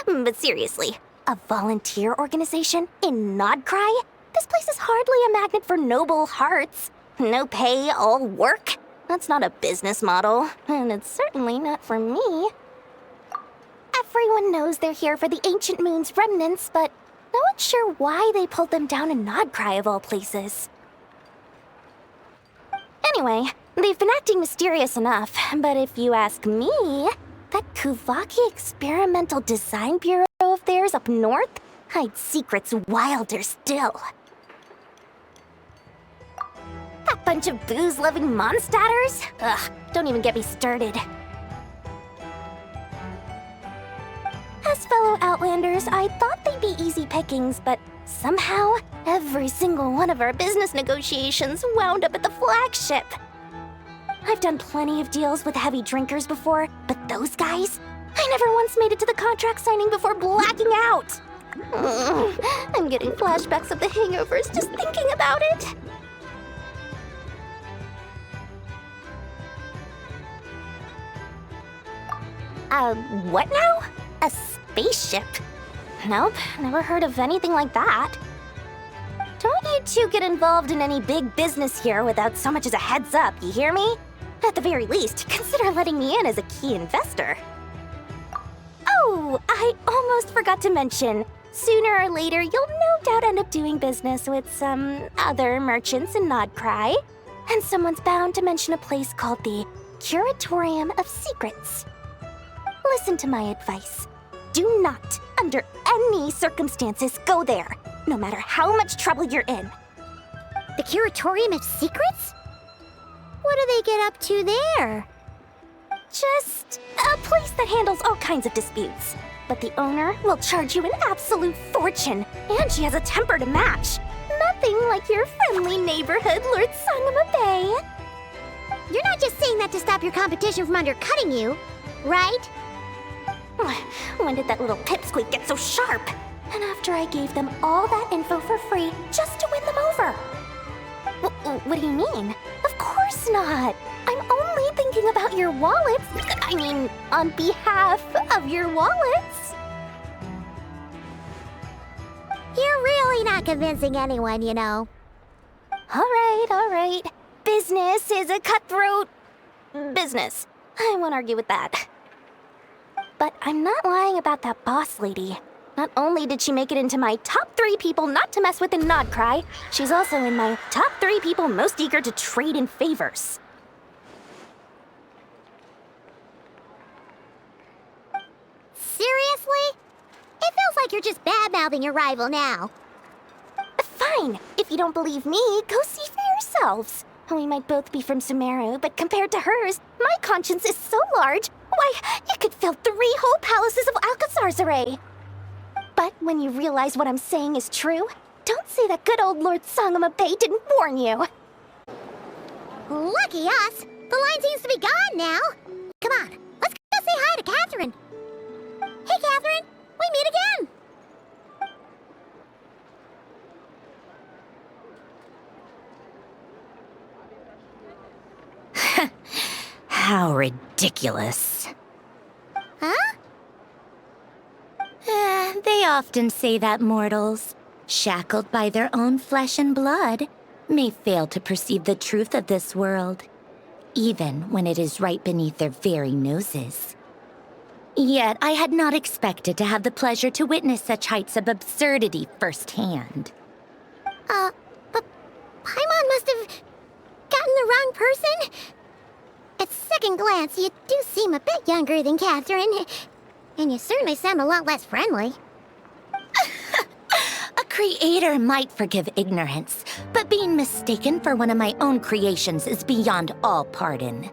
But seriously, a volunteer organization in Nodcry? This place is hardly a magnet for noble hearts. No pay, all work. That's not a business model, and it's certainly not for me. Everyone knows they're here for the Ancient Moon's remnants, but no one's sure why they pulled them down in Nodcry of all places. Anyway, they've been acting mysterious enough, but if you ask me, that Kuvaki Experimental Design Bureau of theirs up north hides secrets wilder still. That bunch of booze-loving monsters? Ugh, don't even get me started. As fellow Outlanders, I thought they'd be easy pickings, but somehow, every single one of our business negotiations wound up at the flagship. I've done plenty of deals with heavy drinkers before, but those guys? I never once made it to the contract signing before blacking out. I'm getting flashbacks of the hangovers just thinking about it. What now? A spaceship? Nope, never heard of anything like that. Don't you two get involved in any big business here without so much as a heads up, you hear me? At the very least, consider letting me in as a key investor. Oh, I almost forgot to mention. Sooner or later, you'll no doubt end up doing business with some other merchants in Nodcry. And someone's bound to mention a place called the Curatorium of Secrets. Listen to my advice. Do not, under any circumstances, go there, no matter how much trouble you're in. The Curatorium of Secrets? What do they get up to there? Just a place that handles all kinds of disputes. But the owner will charge you an absolute fortune, and she has a temper to match. Nothing like your friendly neighborhood Lord Sangama Bay. You're not just saying that to stop your competition from undercutting you, right? When did that little pipsqueak get so sharp? And after I gave them all that info for free just to win them over. What do you mean? Of course not. I'm only thinking about your wallets. I mean, on behalf of your wallets. You're really not convincing anyone, you know. All right. Business is a cutthroat business. I won't argue with that. But I'm not lying about that boss lady. Not only did she make it into my top 3 people not to mess with in Nodcry, she's also in my top 3 people most eager to trade in favors. Seriously? It feels like you're just bad-mouthing your rival now. Fine. If you don't believe me, go see for yourselves. We might both be from Sumeru, but compared to hers, my conscience is so large, why, you could fill 3 whole palaces of Alcazar's array. But when you realize what I'm saying is true, don't say that good old Lord Sangama Bay didn't warn you. Lucky us! The line seems to be gone now. Come on, let's go say hi to Catherine. Hey, Catherine, we meet again. How ridiculous. Huh? They often say that mortals, shackled by their own flesh and blood, may fail to perceive the truth of this world, even when it is right beneath their very noses. Yet I had not expected to have the pleasure to witness such heights of absurdity firsthand. But Paimon must have gotten the wrong person. At second glance, you do seem a bit younger than Catherine, and you certainly sound a lot less friendly. A creator might forgive ignorance, but being mistaken for one of my own creations is beyond all pardon.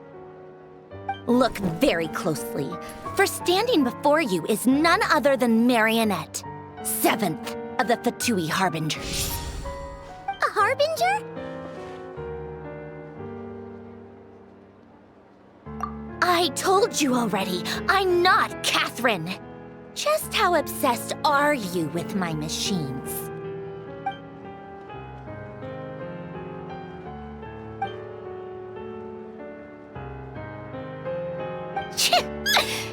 Look very closely, for standing before you is none other than Marionette, 7th of the Fatui Harbingers. A harbinger? I told you already, I'm not Catherine. Just how obsessed are you with my machines?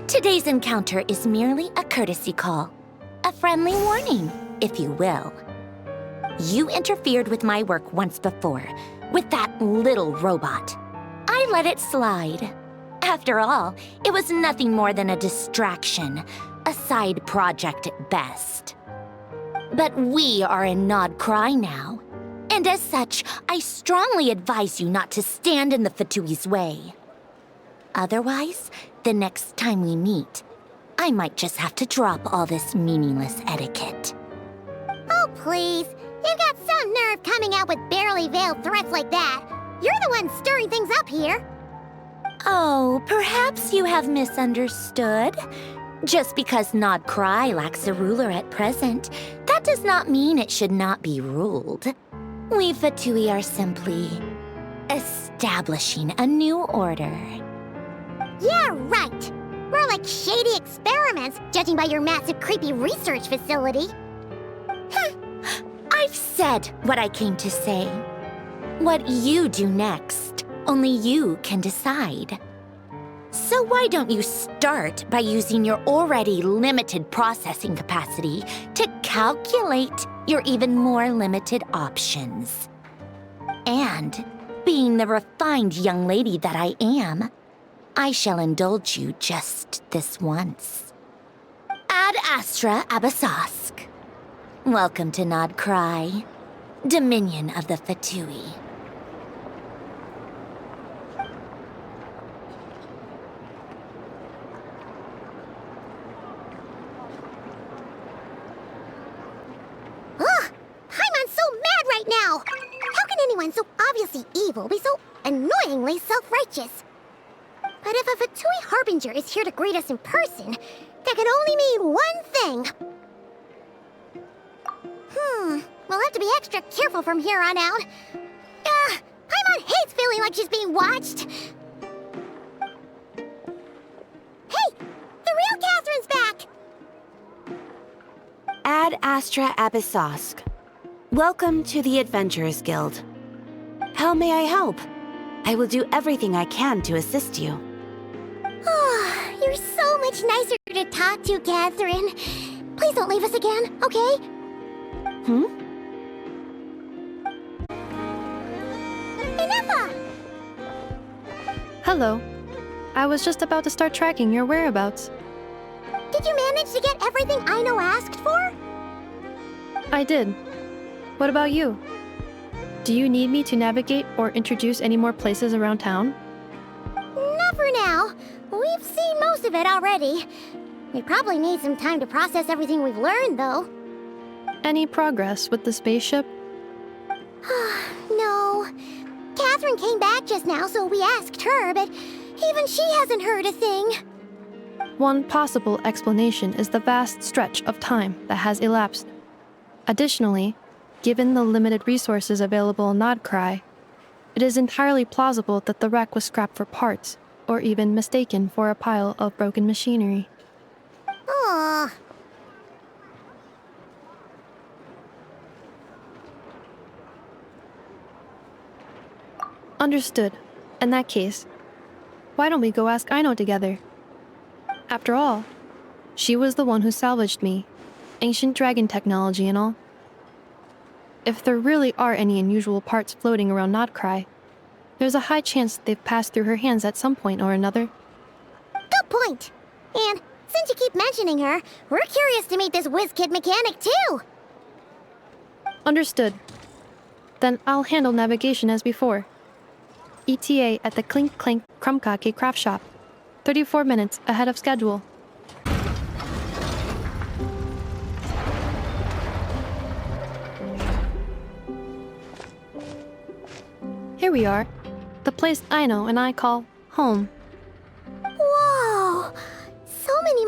Today's encounter is merely a courtesy call. A friendly warning, if you will. You interfered with my work once before, with that little robot. I let it slide. After all, it was nothing more than a distraction, a side project at best. But we are in Nod Cry now, and as such, I strongly advise you not to stand in the Fatui's way. Otherwise, the next time we meet, I might just have to drop all this meaningless etiquette. Oh, please. You've got some nerve coming out with barely veiled threats like that. You're the one stirring things up here. Oh, perhaps you have misunderstood. Just because Nod Cry lacks a ruler at present, that does not mean it should not be ruled. We Fatui are simply establishing a new order. Yeah, right. We're like shady experiments, judging by your massive, creepy research facility. I've said what I came to say. What you do next, only you can decide. So why don't you start by using your already limited processing capacity to calculate your even more limited options? And, being the refined young lady that I am, I shall indulge you just this once. Ad Astra Abasask. Welcome to Nod Cry, Dominion of the Fatui. Ugh! Paimon's so mad right now! How can anyone so obviously evil be so annoyingly self-righteous? But if a Fatui Harbinger is here to greet us in person, that can only mean one thing. We'll have to be extra careful from here on out. Paimon hates feeling like she's being watched. Hey! The real Catherine's back! Ad Astra Abyssosque. Welcome to the Adventurers Guild. How may I help? I will do everything I can to assist you. You're so much nicer to talk to, Catherine. Please don't leave us again, okay? Inefa! Hello. I was just about to start tracking your whereabouts. Did you manage to get everything Aino asked for? I did. What about you? Do you need me to navigate or introduce any more places around town? Not for now. We've seen most of it already. We probably need some time to process everything we've learned, though. Any progress with the spaceship? No. Catherine came back just now, so we asked her, but even she hasn't heard a thing. One possible explanation is the vast stretch of time that has elapsed. Additionally, given the limited resources available in Nod Cry, it is entirely plausible that the wreck was scrapped for parts, or even mistaken for a pile of broken machinery. Aww. Understood. In that case, why don't we go ask Aino together? After all, she was the one who salvaged me, ancient dragon technology and all. If there really are any unusual parts floating around Nod Cry, there's a high chance they've passed through her hands at some point or another. Good point. And since you keep mentioning her, we're curious to meet this whiz-kid mechanic too. Understood. Then I'll handle navigation as before. ETA at the Clink Clank Krumkake craft shop. 34 minutes ahead of schedule. Here we are. The place Aino and I call home.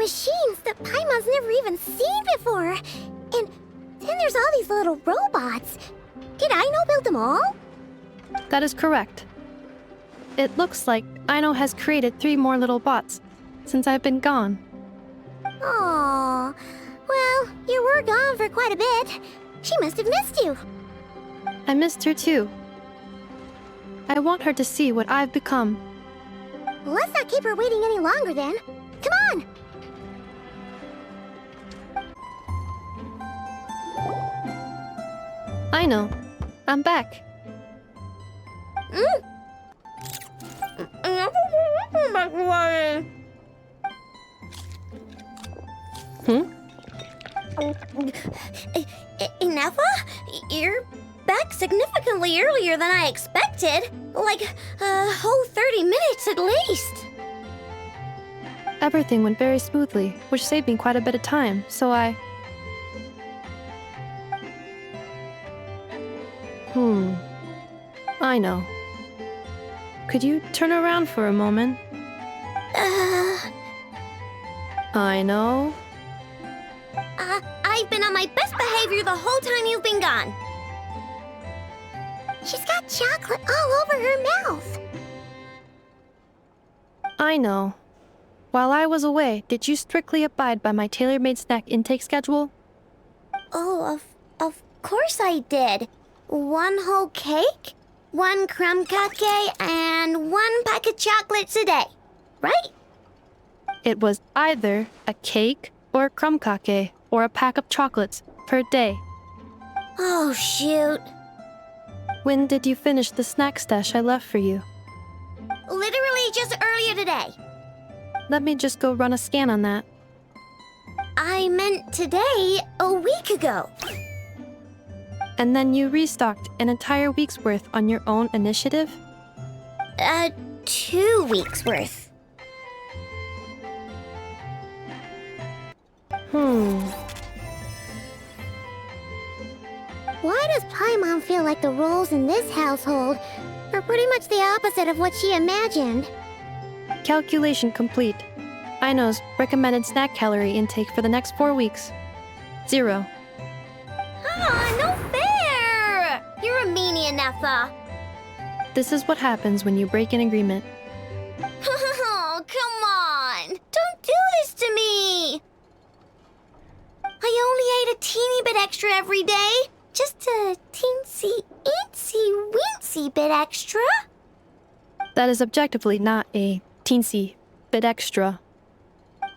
machines that Paimon's never even seen before. And then there's all these little robots. Did Aino build them all? That is correct. It looks like Aino has created 3 more little bots since I've been gone. Aww. Well, you were gone for quite a bit. She must have missed you. I missed her too. I want her to see what I've become. Well, let's not keep her waiting any longer then. Come on! Aino, I'm back. Ineffa? You're back significantly earlier than I expected. Like a whole 30 minutes at least. Everything went very smoothly, which saved me quite a bit of time, so I... Aino. Could you turn around for a moment? Aino. I've been on my best behavior the whole time you've been gone. She's got chocolate all over her mouth. Aino. While I was away, did you strictly abide by my tailor-made snack intake schedule? Oh, of course I did. 1 whole cake, 1 crumb cupcake, and 1 pack of chocolates a day, right? It was either a cake or a crumb cake or a pack of chocolates per day. Oh, shoot. When did you finish the snack stash I left for you? Literally just earlier today. Let me just go run a scan on that. I meant today, a week ago. And then you restocked an entire week's worth on your own initiative? 2 weeks worth. Why does Paimon feel like the roles in this household are pretty much the opposite of what she imagined? Calculation complete. Aino's recommended snack calorie intake for the next 4 weeks. 0. No fair! You're a meanie, Ineffa. This is what happens when you break an agreement. Oh, come on! Don't do this to me! I only ate a teeny bit extra every day. Just a teensy bit extra. That is objectively not a teensy bit extra.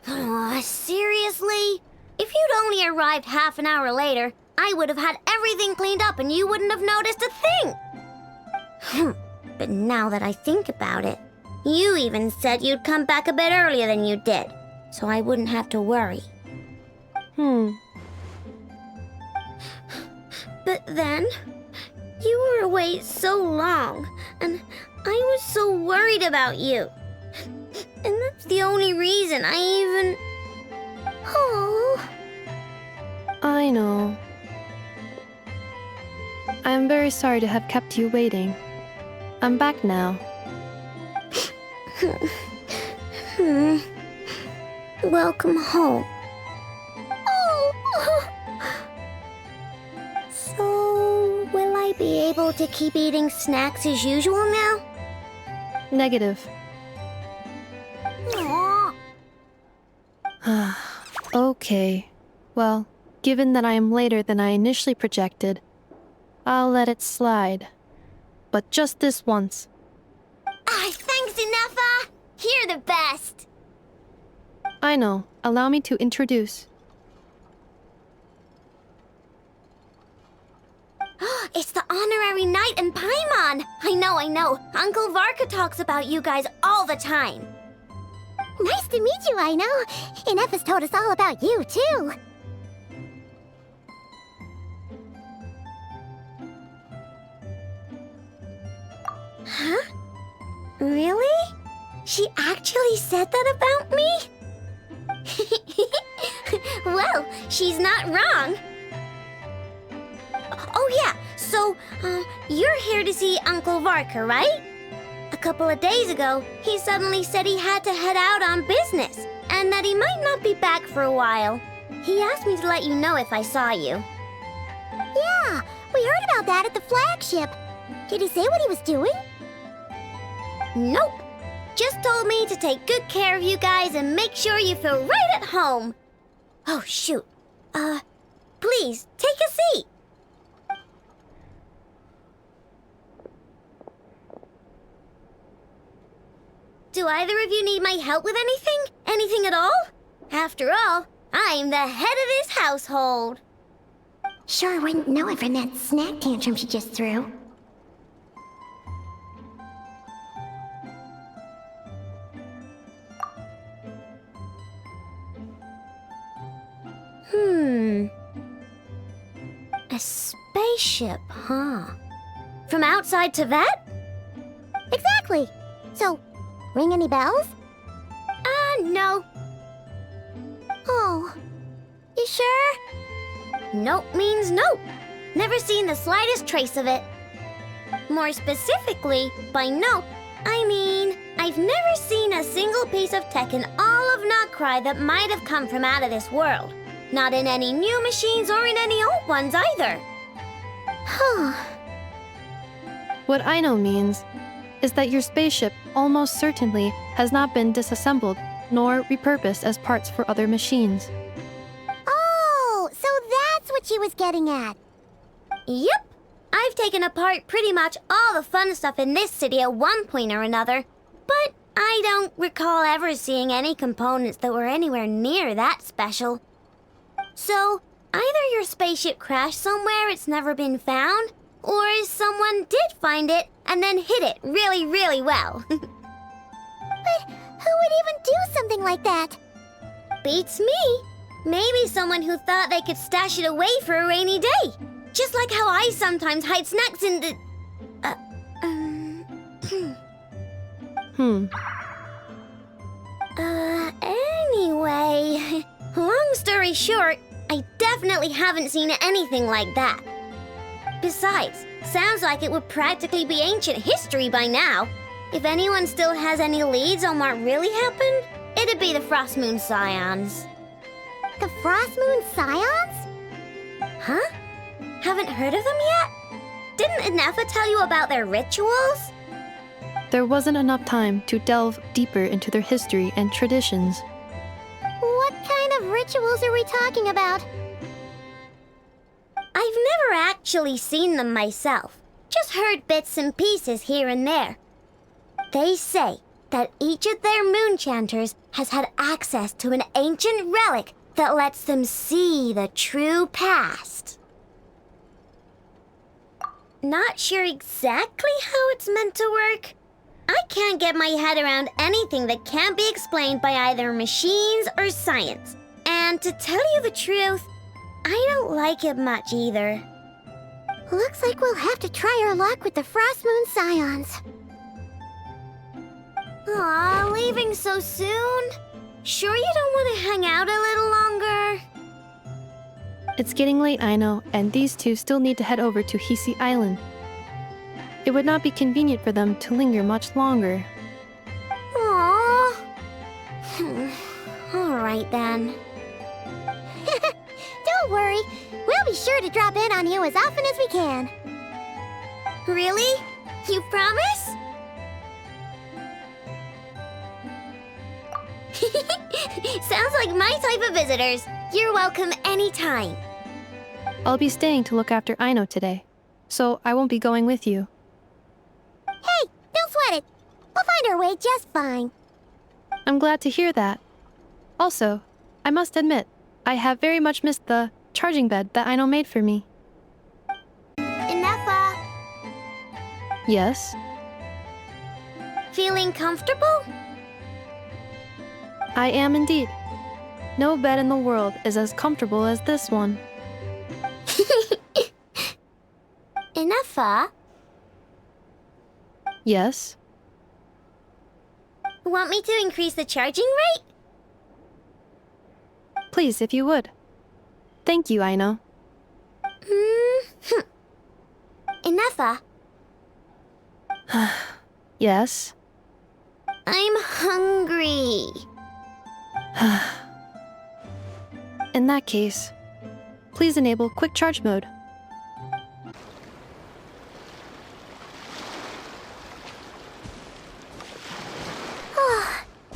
Oh, seriously? If you'd only arrived half an hour later, I would have had everything cleaned up and you wouldn't have noticed a thing. But now that I think about it, you even said you'd come back a bit earlier than you did, so I wouldn't have to worry. But then, you were away so long, and I was so worried about you. And that's the only reason I even... Oh. I know. I am very sorry to have kept you waiting. I'm back now. Welcome home. So, will I be able to keep eating snacks as usual now? Negative. Okay. Well, given that I am later than I initially projected, I'll let it slide. But just this once. Thanks, Ineffa! You're the best! I know. Allow me to introduce. It's the honorary knight and Paimon! I know. Uncle Varka talks about you guys all the time. Nice to meet you, Aino. Ineffa's told us all about you, too. Huh? Really? She actually said that about me? Well, she's not wrong. Oh yeah, so, you're here to see Uncle Varka, right? A couple of days ago, he suddenly said he had to head out on business. And and that he might not be back for a while. He asked me to let you know if I saw you. Yeah, we heard about that at the flagship. Did he say what he was doing? Nope. Just told me to take good care of you guys and make sure you feel right at home. Oh, shoot. Please, take a seat. Do either of you need my help with anything? Anything at all? After all, I'm the head of this household. Sure wouldn't know it from that snack tantrum she just threw. A spaceship, huh? From outside to that? Exactly. So, ring any bells? No. Oh, you sure? Nope means nope. Never seen the slightest trace of it. More specifically, by nope, I mean, I've never seen a single piece of tech in all of Notcry that might have come from out of this world. Not in any new machines or in any old ones either. Huh. What Aino means is that your spaceship almost certainly has not been disassembled nor repurposed as parts for other machines. Oh, so that's what she was getting at. Yep. I've taken apart pretty much all the fun stuff in this city at one point or another, but I don't recall ever seeing any components that were anywhere near that special. So, either your spaceship crashed somewhere it's never been found, or someone did find it and then hid it really, really well. But who would even do something like that? Beats me. Maybe someone who thought they could stash it away for a rainy day. Just like how I sometimes hide snacks in the... Anyway, long story short, I definitely haven't seen anything like that. Besides, sounds like it would practically be ancient history by now. If anyone still has any leads on what really happened, it'd be the Frost Moon Scions. The Frost Moon Scions? Huh? Haven't heard of them yet? Didn't Inefa tell you about their rituals? There wasn't enough time to delve deeper into their history and traditions. What kind of rituals are we talking about? I've never actually seen them myself. Just heard bits and pieces here and there. They say that each of their moonchanters has had access to an ancient relic that lets them see the true past. Not sure exactly how it's meant to work. I can't get my head around anything that can't be explained by either machines or science. And to tell you the truth, I don't like it much either. Looks like we'll have to try our luck with the Frost Moon Scions. Aw, leaving so soon? Sure you don't want to hang out a little longer? It's getting late, I know, and these two still need to head over to Hisi Island. It would not be convenient for them to linger much longer. Aww. Alright then. Don't worry. We'll be sure to drop in on you as often as we can. Really? You promise? Sounds like my type of visitors. You're welcome anytime. I'll be staying to look after Aino today, so I won't be going with you. Hey, don't sweat it. We'll find our way just fine. I'm glad to hear that. Also, I must admit, I have very much missed the charging bed that Aino made for me. Inefa, Yes? feeling comfortable? I am indeed. No bed in the world is as comfortable as this one. Inefa, Yes? want me to increase the charging rate? Please, if you would. Thank you, Aino. Inefa, Yes? I'm hungry. In that case, please enable quick charge mode.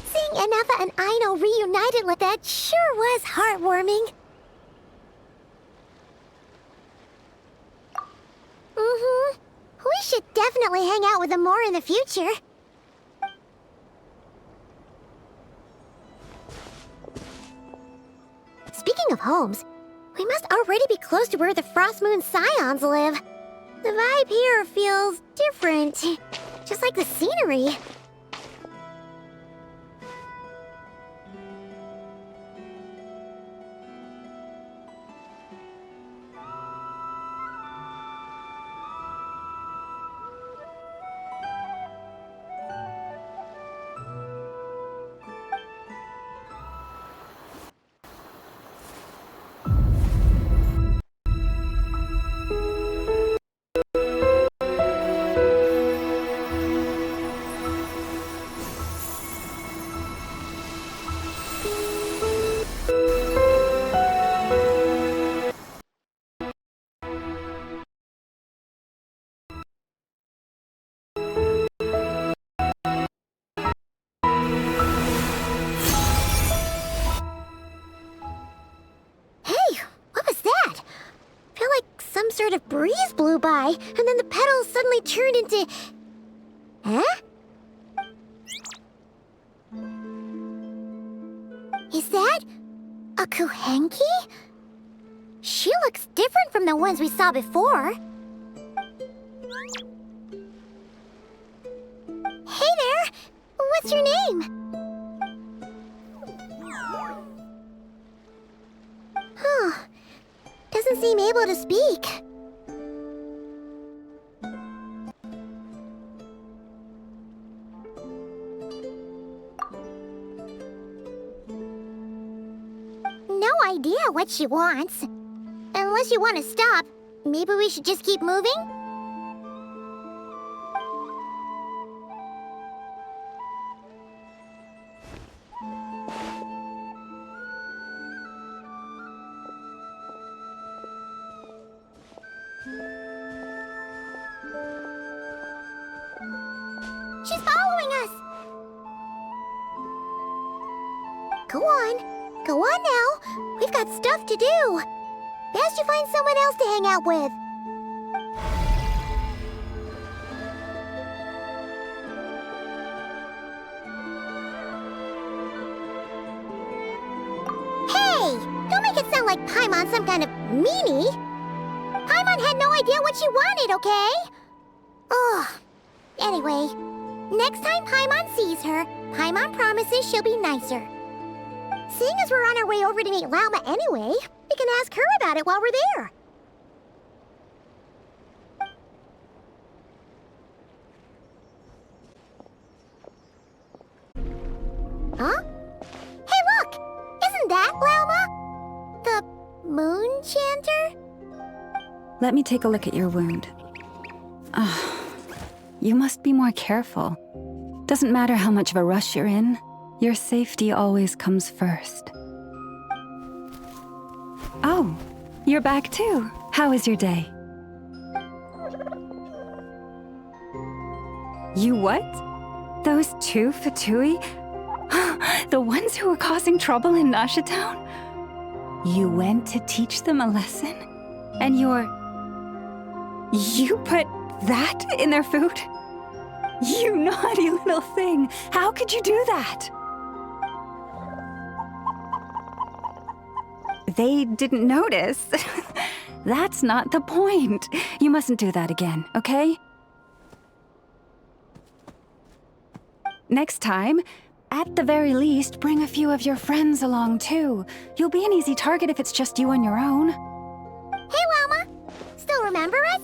Seeing Anafa and Aino reunited like that sure was heartwarming. We should definitely hang out with them more in the future. Speaking of homes, we must already be close to where the Frost Moon Scions live. The vibe here feels different, just like the scenery. Some sort of breeze blew by, and then the petals suddenly turned into... Huh? Is that... a Kuhenki? She looks different from the ones we saw before. Hey there! What's your name? Huh. Doesn't seem able to speak. No idea what she wants. Unless you want to stop, maybe we should just keep moving? She's following us! Go on. Go on now. We've got stuff to do. Best you find someone else to hang out with. Hey! Don't make it sound like Paimon's some kind of meanie. Paimon had no idea what she wanted, okay? Ugh. Anyway, next time Paimon sees her, Paimon promises she'll be nicer. Seeing as we're on our way over to meet Lauma anyway, we can ask her about it while we're there. Huh? Hey, look! Isn't that Lauma? The Moon Chanter? Let me take a look at your wound. You must be more careful. Doesn't matter how much of a rush you're in, your safety always comes first. Oh, you're back too. How was your day? You what? Those two Fatui? The ones who were causing trouble in Nasha Town? You went to teach them a lesson? And you put that in their food? You naughty little thing! How could you do that? They didn't notice. That's not the point. You mustn't do that again, okay? Next time, at the very least, bring a few of your friends along too. You'll be an easy target if it's just you on your own. Hey, Lauma! Still remember us?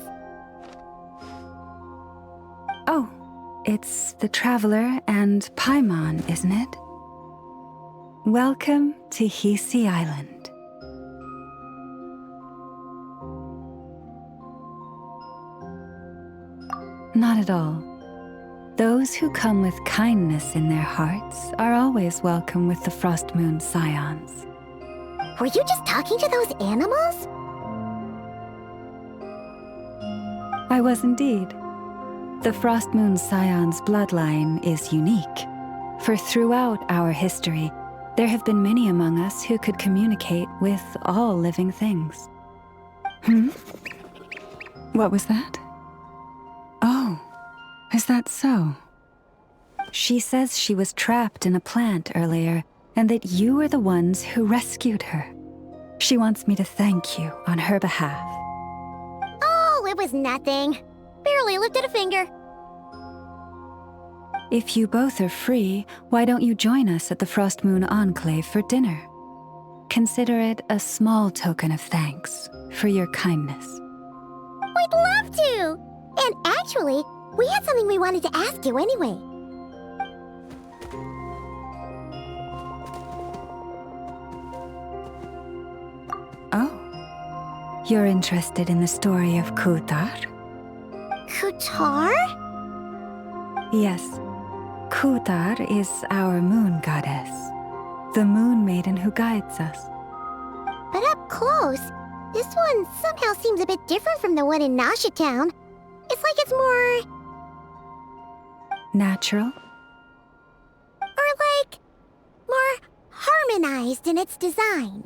Oh, it's the Traveler and Paimon, isn't it? Welcome to Hisi Island. Not at all. Those who come with kindness in their hearts are always welcome with the Frost Moon Scions. Were you just talking to those animals? I was indeed. The Frost Moon Scion's bloodline is unique, for throughout our history, there have been many among us who could communicate with all living things. What was that? Oh, is that so? She says she was trapped in a plant earlier, and that you were the ones who rescued her. She wants me to thank you on her behalf. Oh, it was nothing. Barely lifted a finger. If you both are free, why don't you join us at the Frost Moon Enclave for dinner? Consider it a small token of thanks for your kindness. We'd love to! And actually, we had something we wanted to ask you anyway. Oh, you're interested in the story of Kutar? Kutar? Yes. Kutar is our moon goddess, the moon maiden who guides us. But up close, this one somehow seems a bit different from the one in Nasha Town. It's like it's more... natural? Or like... more harmonized in its design.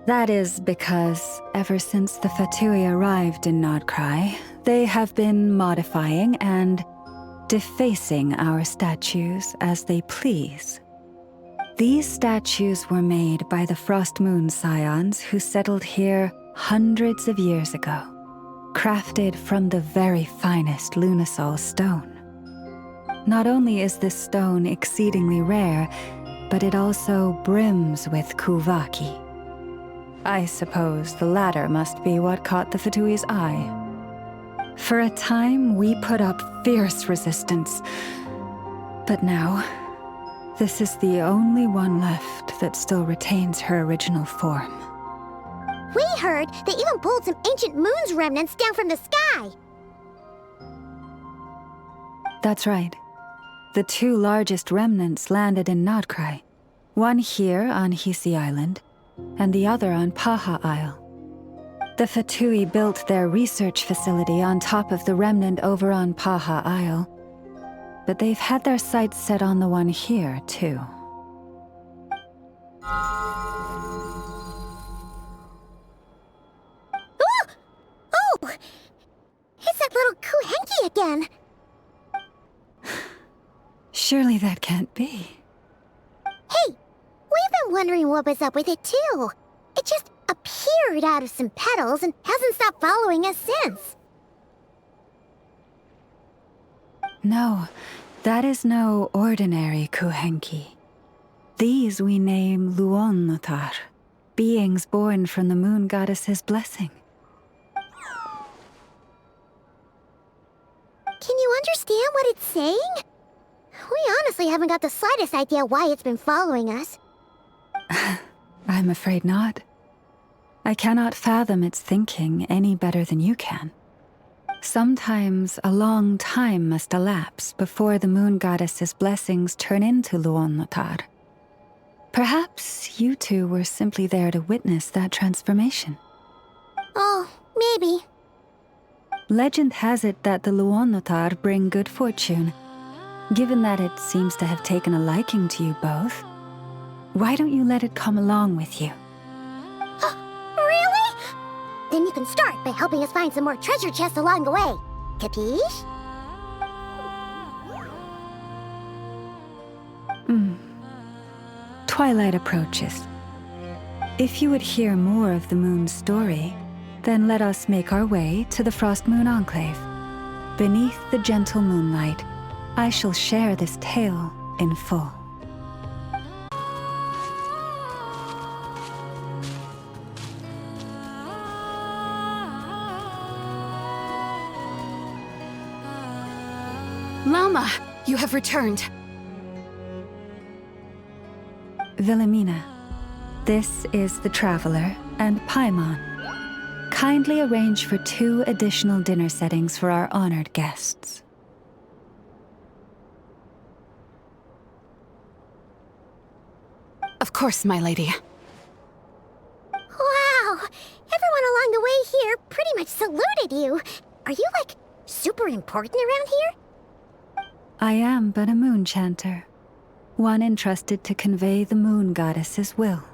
That is because ever since the Fatui arrived in Nodcry, they have been modifying and defacing our statues as they please. These statues were made by the Frost Moon Scions who settled here hundreds of years ago, crafted from the very finest Lunasol stone. Not only is this stone exceedingly rare, but it also brims with Kuvaki. I suppose the latter must be what caught the Fatui's eye. For a time, we put up fierce resistance. But now, this is the only one left that still retains her original form. We heard they even pulled some ancient moon's remnants down from the sky. That's right. The two largest remnants landed in Nodcry. One here on Hisi Island, and the other on Paha Isle. The Fatui built their research facility on top of the remnant over on Paha Isle, but they've had their sights set on the one here, too. Oh! It's that little Kuhenki again! Surely that can't be. Hey! We've been wondering what was up with it, too. It just appeared out of some petals and hasn't stopped following us since. No, that is no ordinary Kuhenki. These we name Luonnotar, beings born from the moon goddess's blessing. Can you understand what it's saying? We honestly haven't got the slightest idea why it's been following us. I'm afraid not. I cannot fathom its thinking any better than you can. Sometimes a long time must elapse before the moon goddess's blessings turn into Luonnotar. Perhaps you two were simply there to witness that transformation. Oh, maybe. Legend has it that the Luonnotar bring good fortune. Given that it seems to have taken a liking to you both, why don't you let it come along with you? Really? Then you can start by helping us find some more treasure chests along the way. Capiche? Twilight approaches. If you would hear more of the moon's story, then let us make our way to the Frost Moon Enclave. Beneath the gentle moonlight, I shall share this tale in full. Lama, you have returned. Wilhelmina, this is the Traveler and Paimon. kindly arrange for 2 additional dinner settings for our honored guests. Of course, my lady. Wow! Everyone along the way here pretty much saluted you. Are you, like, super important around here? I am but a moon chanter, one entrusted to convey the moon goddess's will.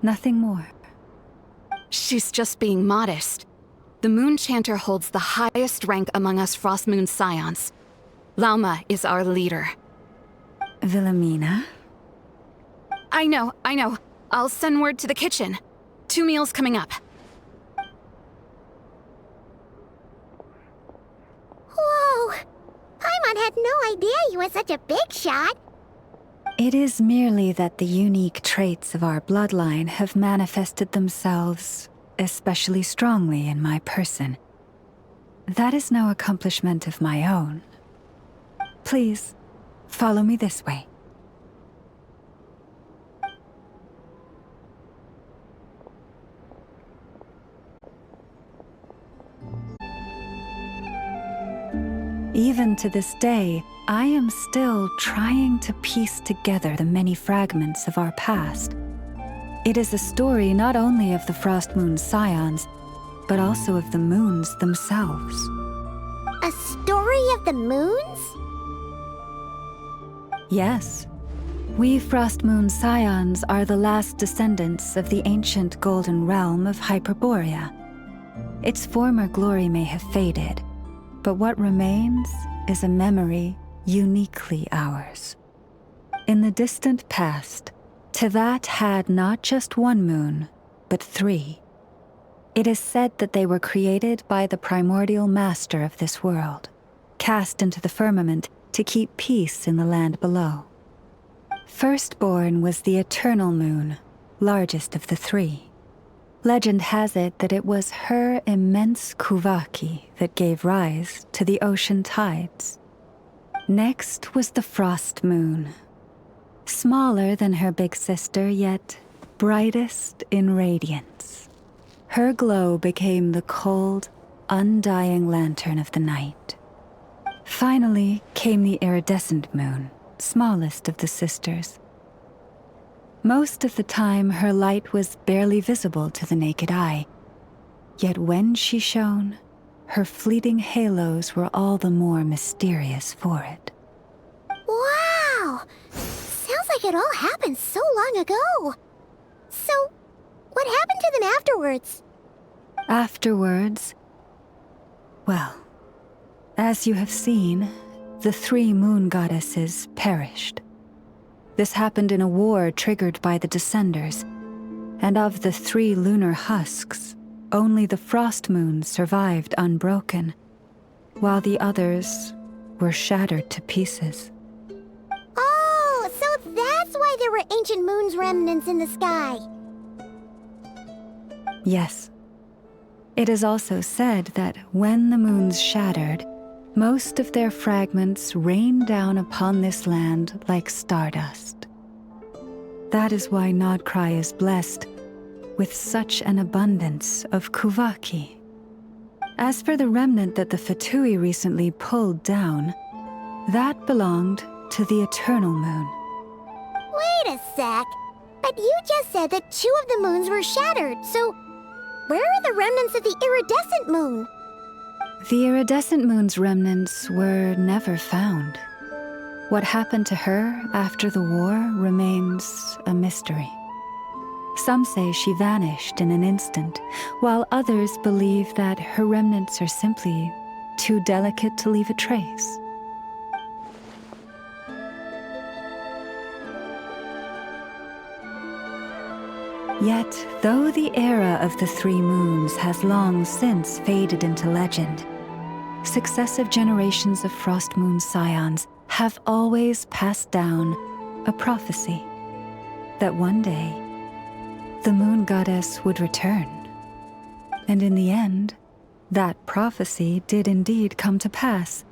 Nothing more. She's just being modest. The Moon Chanter holds the highest rank among us Frost Moon Scions. Lauma is our leader. Wilhelmina? I know. I'll send word to the kitchen. 2 meals coming up. Whoa! Paimon had no idea you were such a big shot. It is merely that the unique traits of our bloodline have manifested themselves especially strongly in my person. That is no accomplishment of my own. Please, follow me this way. Even to this day, I am still trying to piece together the many fragments of our past. It is a story not only of the Frost Moon Scions, but also of the moons themselves. A story of the moons? Yes. We Frost Moon Scions are the last descendants of the ancient golden realm of Hyperborea. Its former glory may have faded, but what remains is a memory uniquely ours. In the distant past, Tevat had not just 1 moon, but 3. It is said that they were created by the primordial master of this world, cast into the firmament to keep peace in the land below. Firstborn was the eternal moon, largest of the 3. Legend has it that it was her immense kuvaki that gave rise to the ocean tides. Next was the frost moon. Smaller than her big sister, yet brightest in radiance. Her glow became the cold, undying lantern of the night. Finally came the iridescent moon, smallest of the sisters. Most of the time, her light was barely visible to the naked eye. Yet when she shone, her fleeting halos were all the more mysterious for it. Wow! Sounds like it all happened so long ago. So, what happened to them afterwards? Afterwards, well, as you have seen, the 3 moon goddesses perished. This happened in a war triggered by the Descenders, and of the 3 lunar husks, only the frost moons survived unbroken, while the others were shattered to pieces. Oh, so that's why there were ancient moon's remnants in the sky. Yes. It is also said that when the moons shattered, most of their fragments rained down upon this land like stardust. That is why Nodcry is blessed with such an abundance of kuvaki. As for the remnant that the Fatui recently pulled down, that belonged to the eternal moon. Wait a sec. But you just said that 2 of the moons were shattered, so where are the remnants of the iridescent moon? The iridescent moon's remnants were never found. What happened to her after the war remains a mystery. Some say she vanished in an instant, while others believe that her remnants are simply too delicate to leave a trace. Yet, though the era of the 3 moons has long since faded into legend, successive generations of Frost Moon Scions have always passed down a prophecy that one day the moon goddess would return. And in the end, that prophecy did indeed come to pass,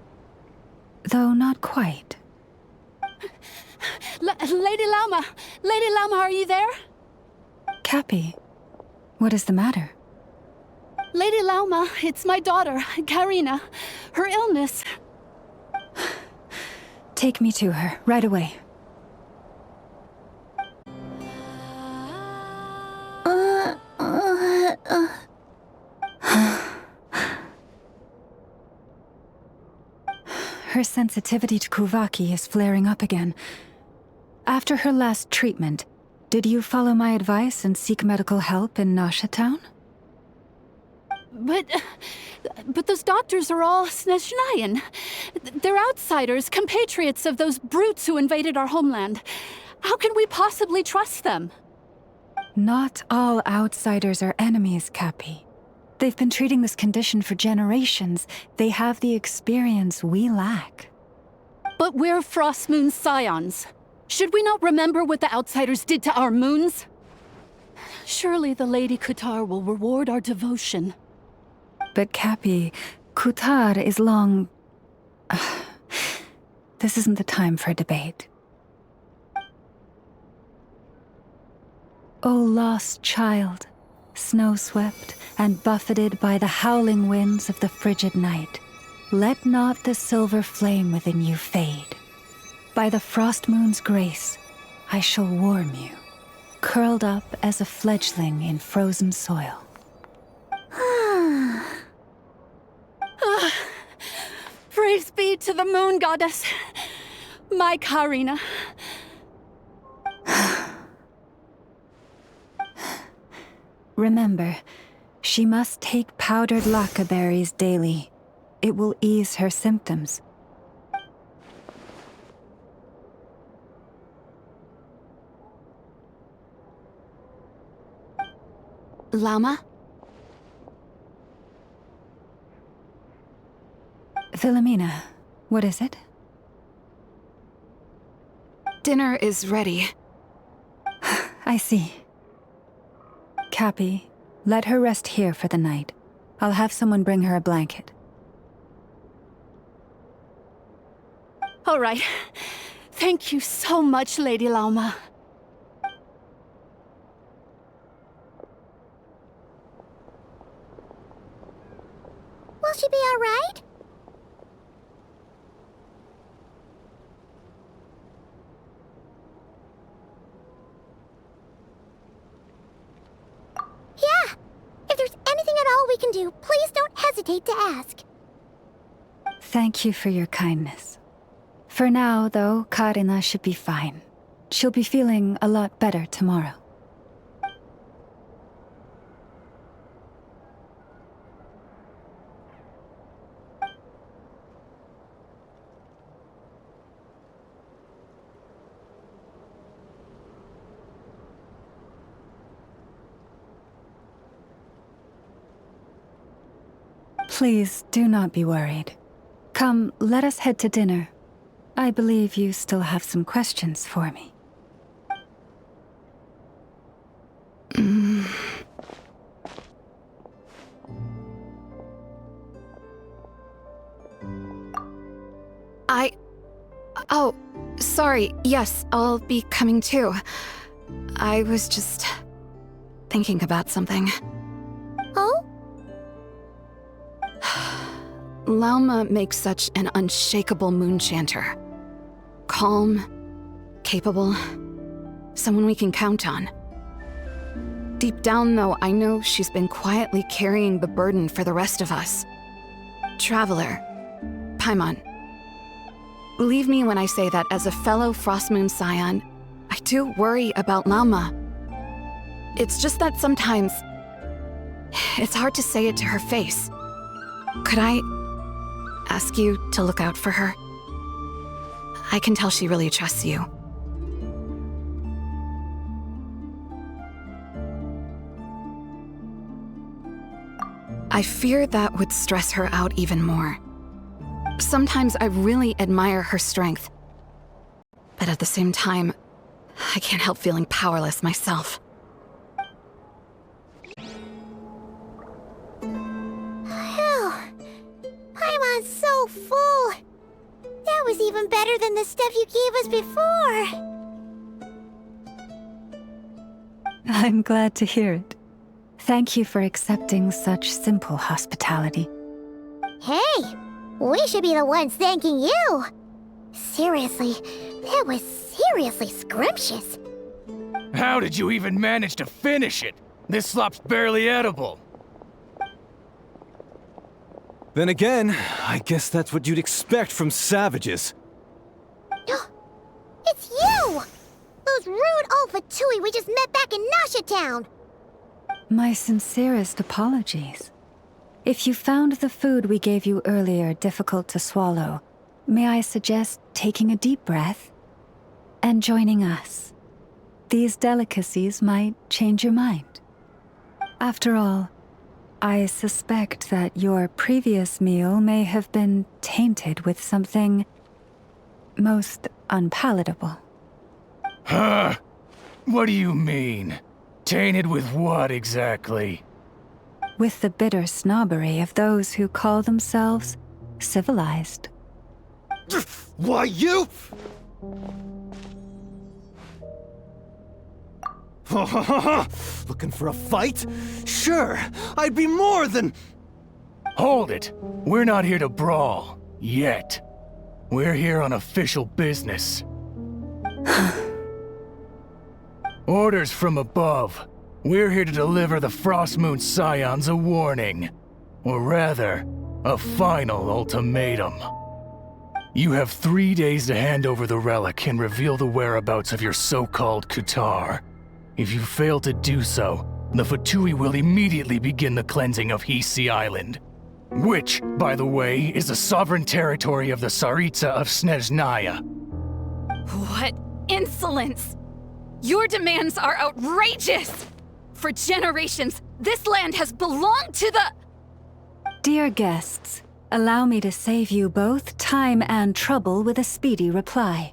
though not quite. Lady Lauma! Lady Lauma, are you there? Cappy, what is the matter? Lady Lauma, it's my daughter, Karina. Her illness. Take me to her, right away. Her sensitivity to Kuvaki is flaring up again. After her last treatment, did you follow my advice and seek medical help in Nasha Town? But those doctors are all Snezhnayan. They're outsiders, compatriots of those brutes who invaded our homeland. How can we possibly trust them? Not all outsiders are enemies, Cappy. They've been treating this condition for generations. They have the experience we lack. But we're Frost Moon scions. Should we not remember what the outsiders did to our moons? Surely the Lady Kutar will reward our devotion. But Cappy, Kutar is long... This isn't the time for debate. O lost child, snow-swept and buffeted by the howling winds of the frigid night, let not the silver flame within you fade. By the frost moon's grace, I shall warm you, curled up as a fledgling in frozen soil. Praise be to the moon goddess, my Karina. Remember, she must take powdered laka berries daily. It will ease her symptoms. Llama? Philomena, what is it? Dinner is ready. I see. Cappy, let her rest here for the night. I'll have someone bring her a blanket. All right. Thank you so much, Lady Lauma. Will she be all right? Yeah! If there's anything at all we can do, please don't hesitate to ask. Thank you for your kindness. For now, though, Karina should be fine. She'll be feeling a lot better tomorrow. Please, do not be worried. Come, let us head to dinner. I believe you still have some questions for me. Oh, sorry. Yes, I'll be coming too. I was just thinking about something. Oh? Lauma makes such an unshakable moon chanter. Calm, capable, someone we can count on. Deep down, though, I know she's been quietly carrying the burden for the rest of us. Traveler, Paimon, believe me when I say that as a fellow Frost Moon Scion, I do worry about Lauma. It's just that sometimes it's hard to say it to her face. Could I ask you to look out for her? I can tell she really trusts you. I fear that would stress her out even more. Sometimes I really admire her strength, but at the same time, I can't help feeling powerless myself. Phew. Paimon's so full. That was even better than the stuff you gave us before. I'm glad to hear it. Thank you for accepting such simple hospitality. Hey, we should be the ones thanking you. Seriously, that was seriously scrumptious. How did you even manage to finish it? This slop's barely edible. Then again, I guess that's what you'd expect from savages. It's you! Those rude old Fatui we just met back in Nasha Town! My sincerest apologies. If you found the food we gave you earlier difficult to swallow, may I suggest taking a deep breath and joining us? These delicacies might change your mind. After all, I suspect that your previous meal may have been tainted with something most unpalatable. Huh? What do you mean? Tainted with what exactly? With the bitter snobbery of those who call themselves civilized. Why, you? Looking for a fight? Sure, I'd be more than... Hold it. We're not here to brawl. Yet. We're here on official business. Orders from above. We're here to deliver the Frostmoon Scions a warning. Or rather, a final ultimatum. You have 3 days to hand over the relic and reveal the whereabouts of your so-called Qatar. If you fail to do so, the Fatui will immediately begin the cleansing of Hisi Island. Which, by the way, is the sovereign territory of the Tsaritsa of Snezhnaya. What insolence! Your demands are outrageous! For generations, this land has belonged to the... Dear guests, allow me to save you both time and trouble with a speedy reply.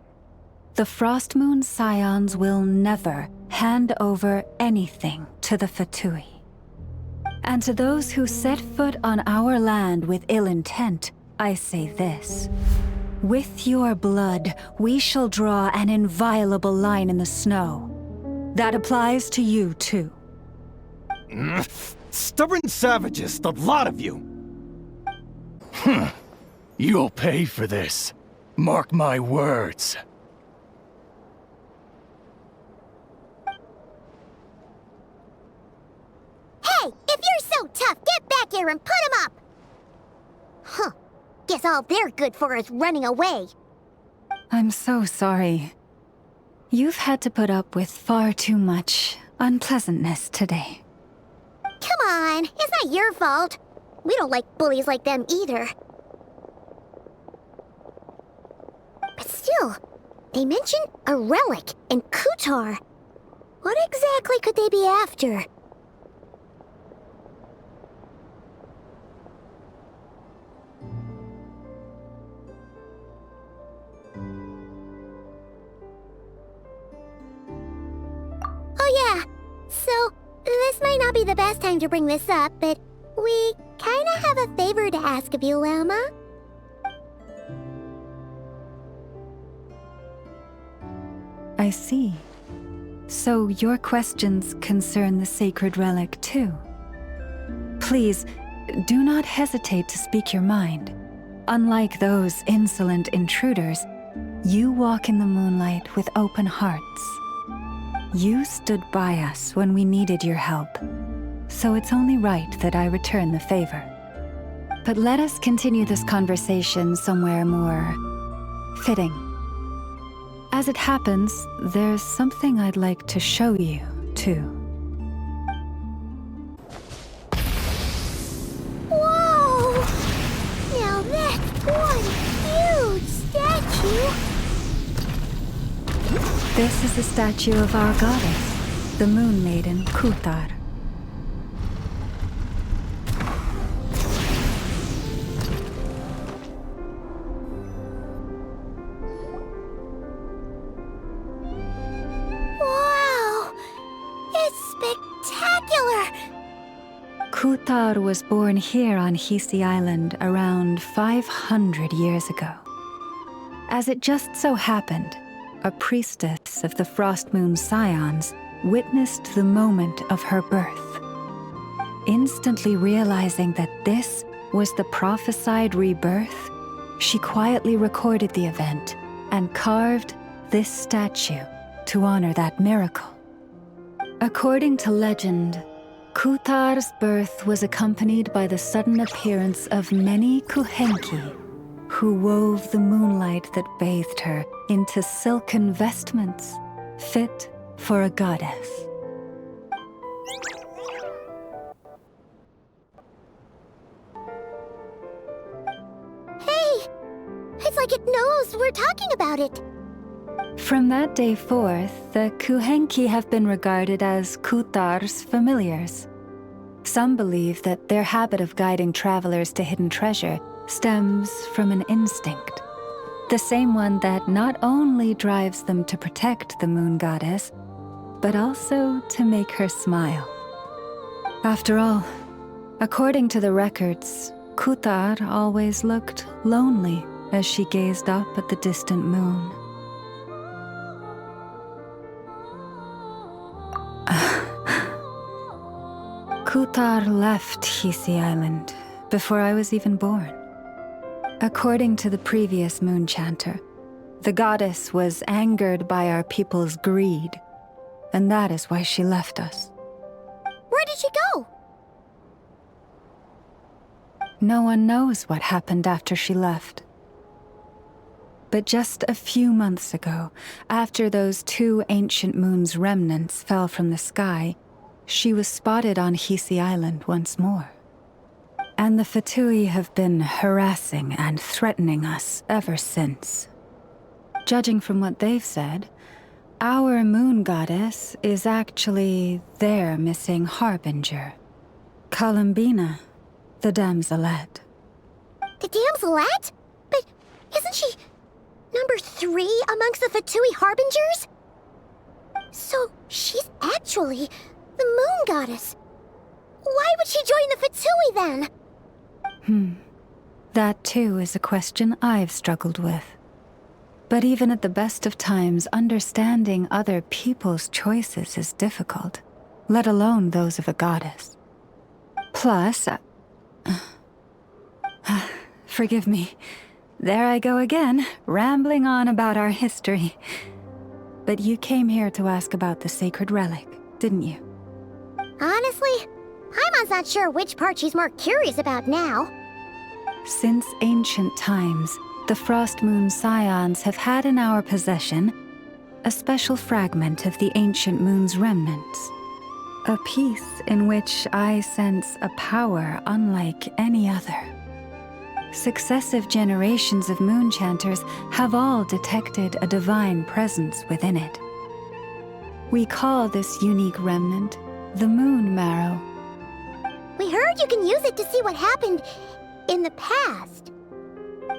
The Frostmoon Scions will never hand over anything to the Fatui. And to those who set foot on our land with ill intent, I say this. With your blood, we shall draw an inviolable line in the snow. That applies to you, too. Stubborn savages, the lot of you! You'll pay for this. Mark my words. Hey, if you're so tough, get back here and put him up! Huh. Guess all they're good for is running away. I'm so sorry. You've had to put up with far too much unpleasantness today. Come on, it's not your fault. We don't like bullies like them either. But still, they mentioned a relic and Qatar. What exactly could they be after? Oh yeah, so this might not be the best time to bring this up, but we kinda have a favor to ask of you, Lama. I see. So your questions concern the sacred relic too. Please, do not hesitate to speak your mind. Unlike those insolent intruders, you walk in the moonlight with open hearts. You stood by us when we needed your help, so it's only right that I return the favor. But let us continue this conversation somewhere more fitting. As it happens, there's something I'd like to show you, too. Whoa! Now that's one huge statue! This is the statue of our goddess, the Moon Maiden Qatar. Wow! It's spectacular! Qatar was born here on Hisi Island around 500 years ago. As it just so happened, a priestess of the Frostmoon Scions witnessed the moment of her birth. Instantly realizing that this was the prophesied rebirth, she quietly recorded the event and carved this statue to honor that miracle. According to legend, Kutar's birth was accompanied by the sudden appearance of many Kuhenki, who wove the moonlight that bathed her into silken vestments fit for a goddess. Hey! It's like it knows we're talking about it. From that day forth, the Kuhenki have been regarded as Kutar's familiars. Some believe that their habit of guiding travelers to hidden treasure stems from an instinct. The same one that not only drives them to protect the moon goddess, but also to make her smile. After all, according to the records, Kutar always looked lonely as she gazed up at the distant moon. Kutar left Hisi Island before I was even born. According to the previous moon chanter, the goddess was angered by our people's greed, and that is why she left us. Where did she go? No one knows what happened after she left. But just a few months ago, after those 2 ancient moon's remnants fell from the sky, she was spotted on Hisi Island once more. And the Fatui have been harassing and threatening us ever since. Judging from what they've said, our moon goddess is actually their missing harbinger, Columbina, the damselette. The damselette? But isn't she number 3 amongst the Fatui harbingers? So she's actually the moon goddess. Why would she join the Fatui then? That too is a question I've struggled with. But even at the best of times, understanding other people's choices is difficult, let alone those of a goddess. Plus, forgive me, there I go again, rambling on about our history. But you came here to ask about the sacred relic, didn't you? Honestly, Paimon's not sure which part she's more curious about now. Since ancient times, the Frost Moon Scions have had in our possession a special fragment of the ancient moon's remnants. A piece in which I sense a power unlike any other. Successive generations of moon chanters have all detected a divine presence within it. We call this unique remnant the Moon Marrow. We heard you can use it to see what happened in the past.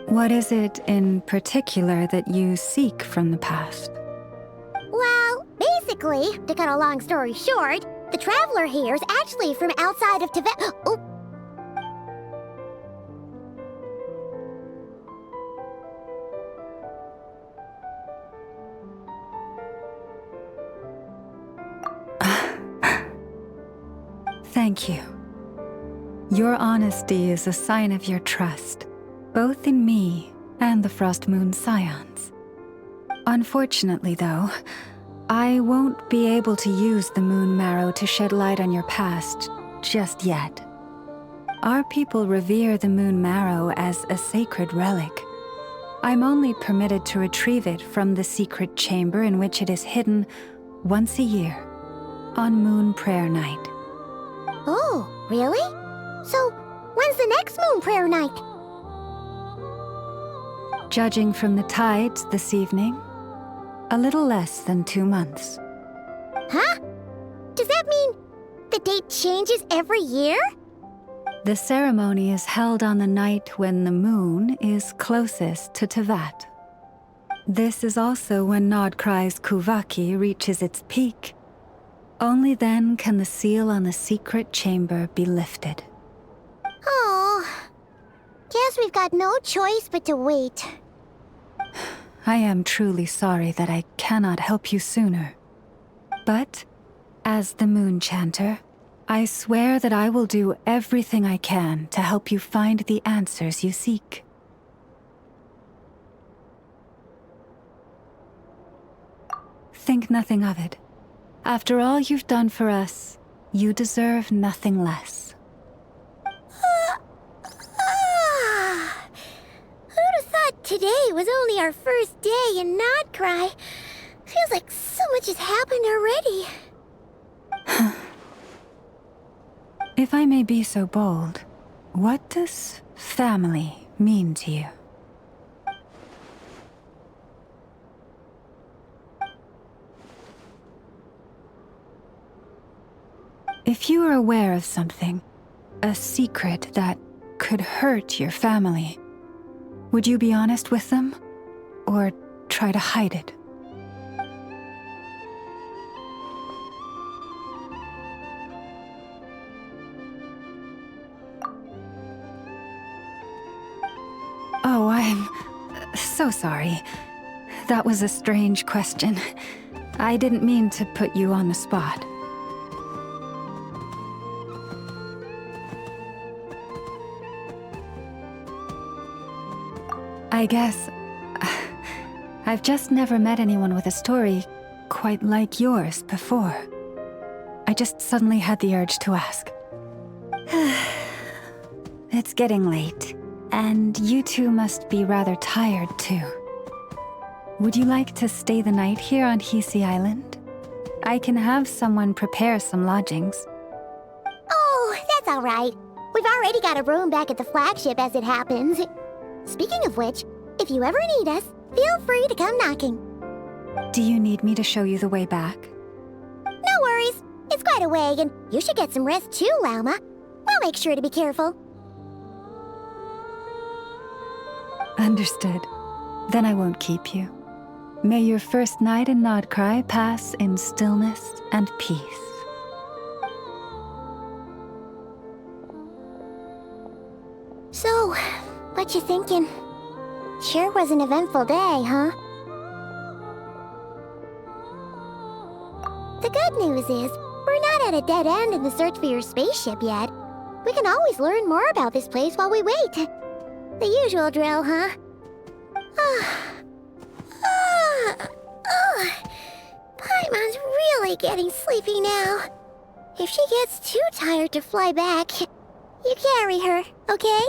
What is it in particular that you seek from the past? Well, basically, to cut a long story short, the traveler here is actually from outside of Tibet. Oh. Thank you. Your honesty is a sign of your trust, both in me and the Frost Moon Scions. Unfortunately, though, I won't be able to use the Moon Marrow to shed light on your past just yet. Our people revere the Moon Marrow as a sacred relic. I'm only permitted to retrieve it from the secret chamber in which it is hidden once a year, on Moon Prayer Night. Oh, really? So, when's the next Moon Prayer Night? Judging from the tides this evening, a little less than 2 months. Huh? Does that mean the date changes every year? The ceremony is held on the night when the moon is closest to Tevat. This is also when Nodkrai's Kuvaki reaches its peak. Only then can the seal on the secret chamber be lifted. Oh, guess we've got no choice but to wait. I am truly sorry that I cannot help you sooner. But, as the Moon Chanter, I swear that I will do everything I can to help you find the answers you seek. Think nothing of it. After all you've done for us, you deserve nothing less. Who'd have thought today was only our first day in Nodcry? Feels like so much has happened already. If I may be so bold, what does family mean to you? If you are aware of something, a secret that could hurt your family, would you be honest with them, or try to hide it? Oh, I'm so sorry. That was a strange question. I didn't mean to put you on the spot. I guess I've just never met anyone with a story quite like yours before. I just suddenly had the urge to ask. It's getting late, and you two must be rather tired too. Would you like to stay the night here on Hisi Island? I can have someone prepare some lodgings. Oh, that's all right. We've already got a room back at the flagship as it happens. Speaking of which, if you ever need us, feel free to come knocking. Do you need me to show you the way back? No worries. It's quite a way, and you should get some rest too, Lauma. We'll make sure to be careful. Understood. Then I won't keep you. May your first night in Nodcry pass in stillness and peace. So, what you thinking? Sure was an eventful day, huh? The good news is, we're not at a dead end in the search for your spaceship yet. We can always learn more about this place while we wait. The usual drill, huh? Paimon's really getting sleepy now. If she gets too tired to fly back, you carry her, okay?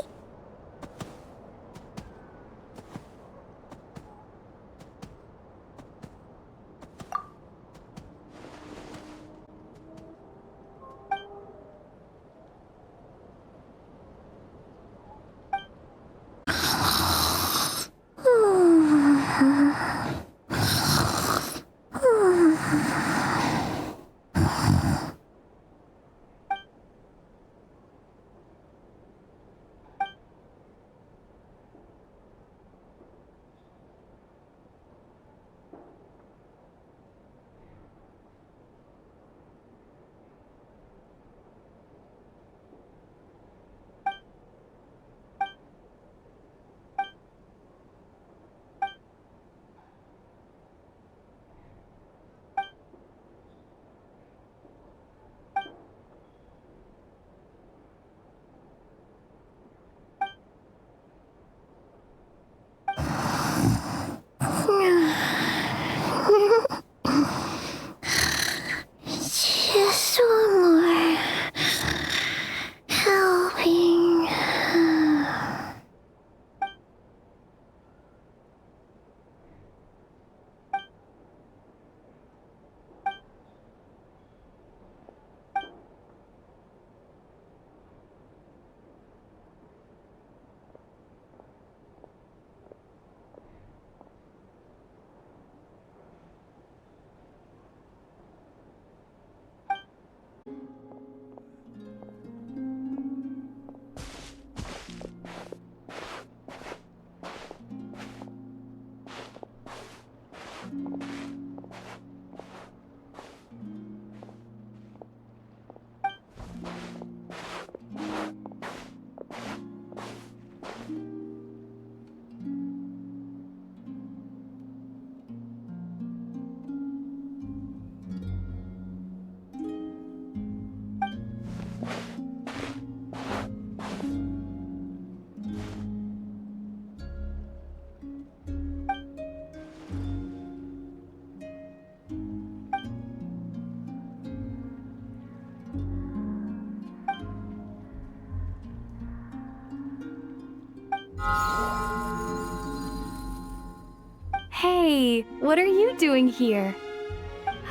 Hey, what are you doing here?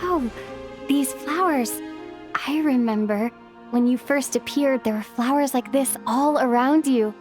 Oh, these flowers. I remember when you first appeared, there were flowers like this all around you.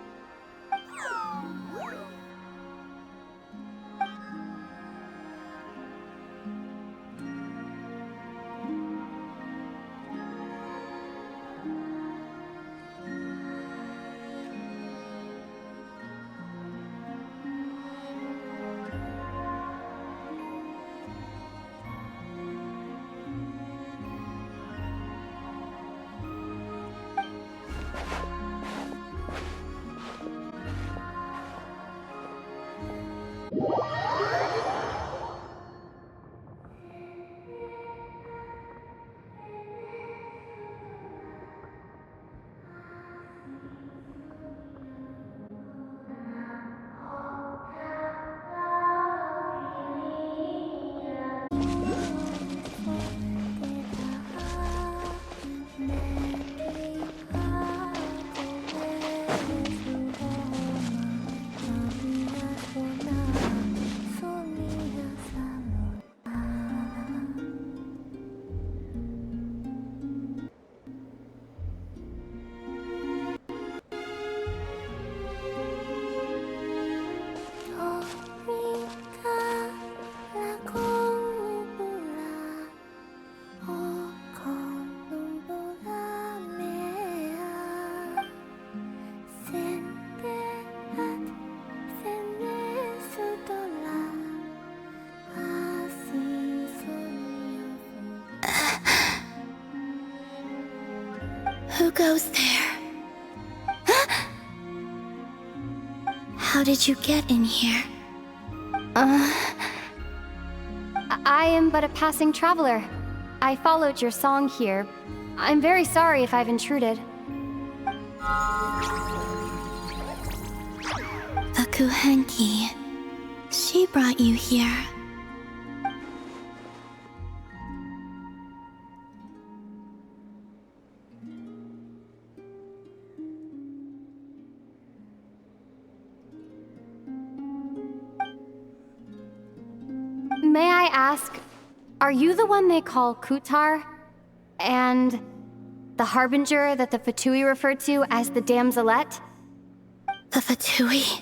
Who goes there? How did you get in here? I am but a passing traveler. I followed your song here. I'm very sorry if I've intruded. The Kuhenki. She brought you here. May I ask, are you the one they call Kutar? And the harbinger that the Fatui referred to as the Damselette? The Fatui?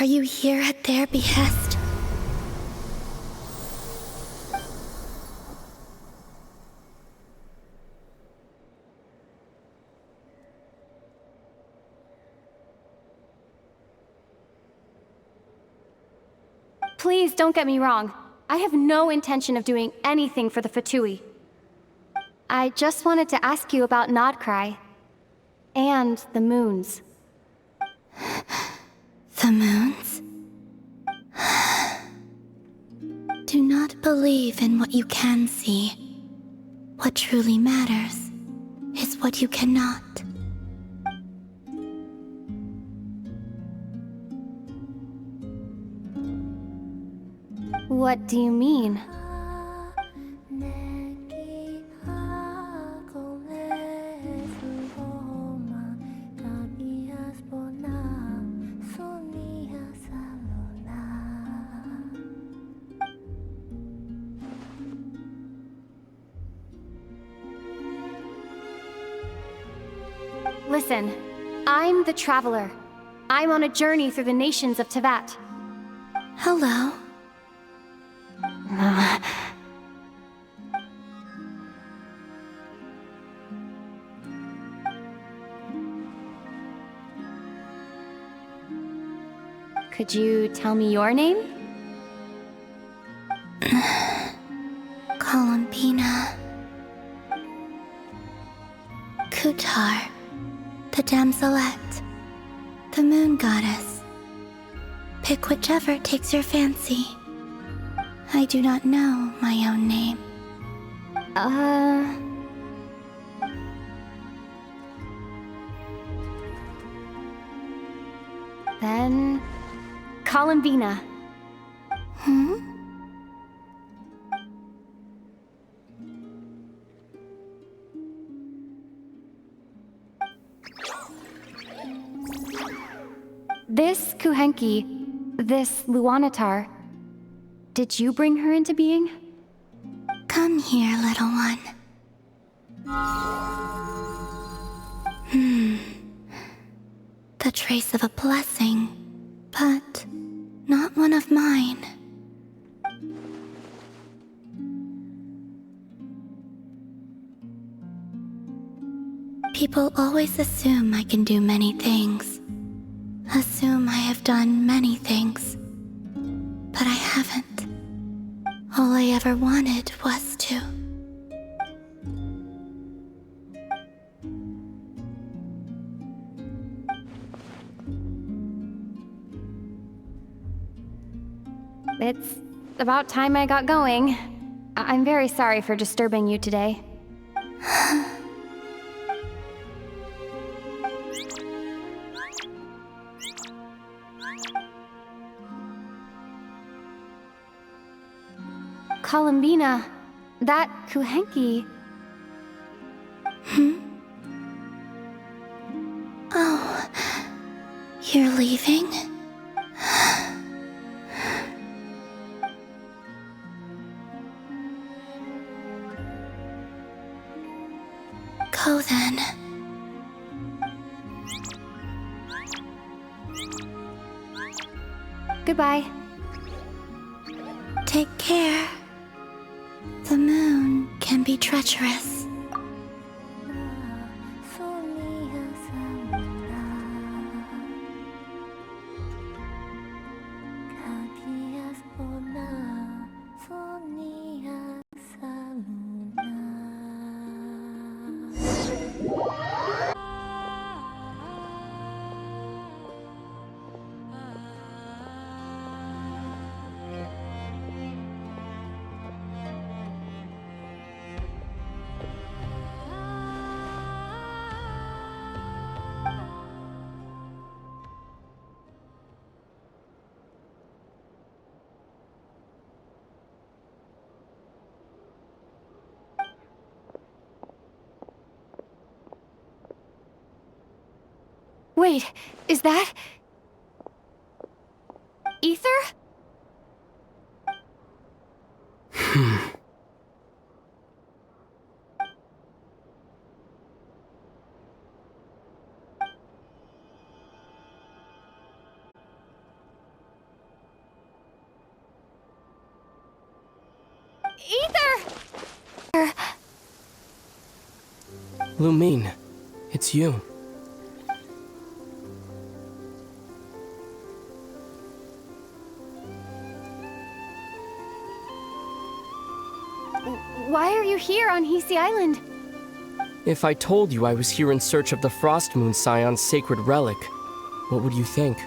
Are you here at their behest? Please don't get me wrong. I have no intention of doing anything for the Fatui. I just wanted to ask you about Nodcry. And the moons. The moons? Do not believe in what you can see. What truly matters is what you cannot. What do you mean? Listen, I'm the Traveler. I'm on a journey through the nations of Tevat. Hello. Could you tell me your name? Columbina. Kutar. The Damselette. The Moon Goddess. Pick whichever takes your fancy. I do not know my own name. Then... Columbina. This Kuhenki, this Luanatar, did you bring her into being? Come here, little one. The trace of a blessing, but not one of mine. People always assume I can do many things. Assume I have done many things. But I haven't. All I ever wanted was to. It's about time I got going. I'm very sorry for disturbing you today. Columbina, that Kuhenki. Oh, you're leaving? Go then. Goodbye. Take care. The moon can be treacherous. Wait, is that... Ether? Ether! Lumine, it's you. Why are you here on Hisi Island? If I told you I was here in search of the Frost Moon Scion's sacred relic, what would you think?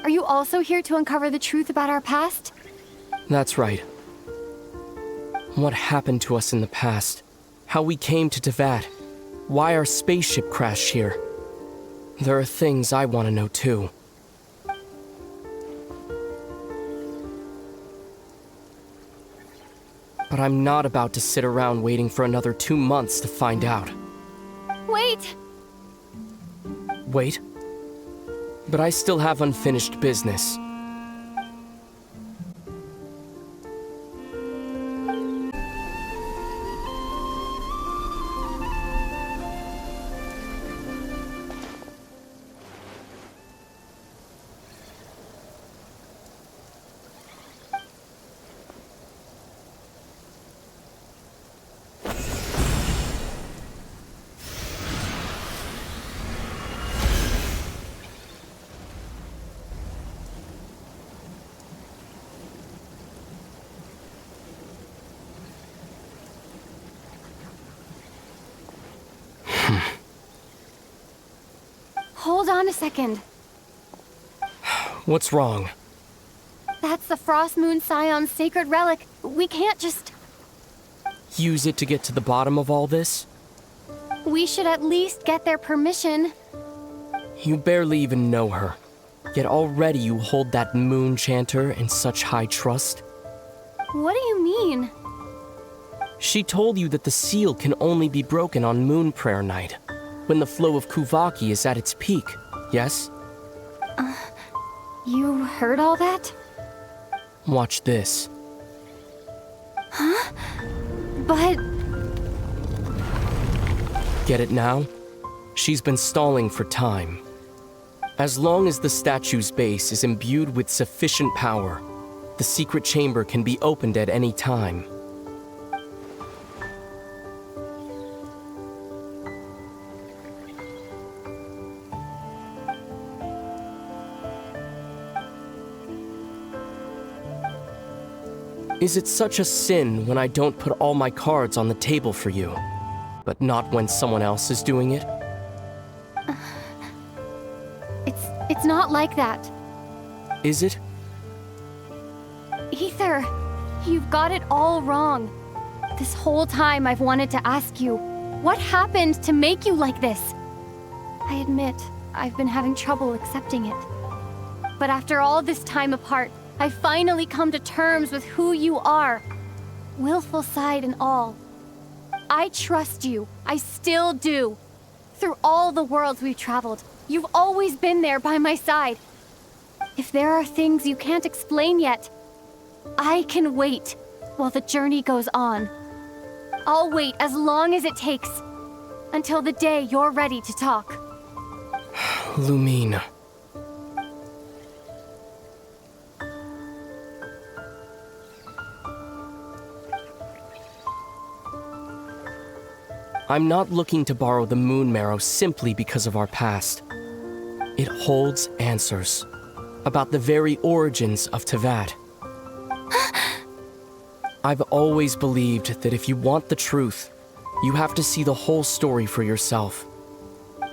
Are you also here to uncover the truth about our past? That's right. What happened to us in the past? How we came to Tevat? Why our spaceship crashed here? There are things I want to know too. But I'm not about to sit around waiting for another 2 months to find out. Wait! Wait? But I still have unfinished business. Hold on a second. What's wrong? That's the Frost Moon Scion's sacred relic. We can't just... Use it to get to the bottom of all this? We should at least get their permission. You barely even know her. Yet already you hold that moon chanter in such high trust. What do you mean? She told you that the seal can only be broken on Moon Prayer Night, when the flow of Kuvaki is at its peak, yes? You heard all that? Watch this. Huh? But... Get it now? She's been stalling for time. As long as the statue's base is imbued with sufficient power, the secret chamber can be opened at any time. Is it such a sin when I don't put all my cards on the table for you, but not when someone else is doing it? It's not like that. Is it? Ether, you've got it all wrong. This whole time I've wanted to ask you, what happened to make you like this? I admit, I've been having trouble accepting it. But after all this time apart, I've finally come to terms with who you are. Willful side and all. I trust you. I still do. Through all the worlds we've traveled, you've always been there by my side. If there are things you can't explain yet, I can wait while the journey goes on. I'll wait as long as it takes, until the day you're ready to talk. Lumine. I'm not looking to borrow the moon marrow simply because of our past. It holds answers about the very origins of Teyvat. I've always believed that if you want the truth, you have to see the whole story for yourself.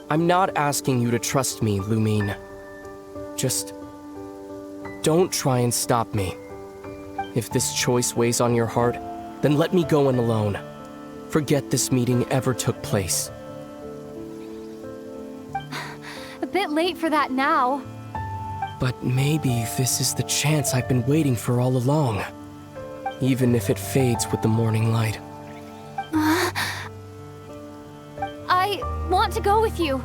I'm not asking you to trust me, Lumine. Just don't try and stop me. If this choice weighs on your heart, then let me go in alone. Forget this meeting ever took place. A bit late for that now. But maybe this is the chance I've been waiting for all along. Even if it fades with the morning light. I want to go with you.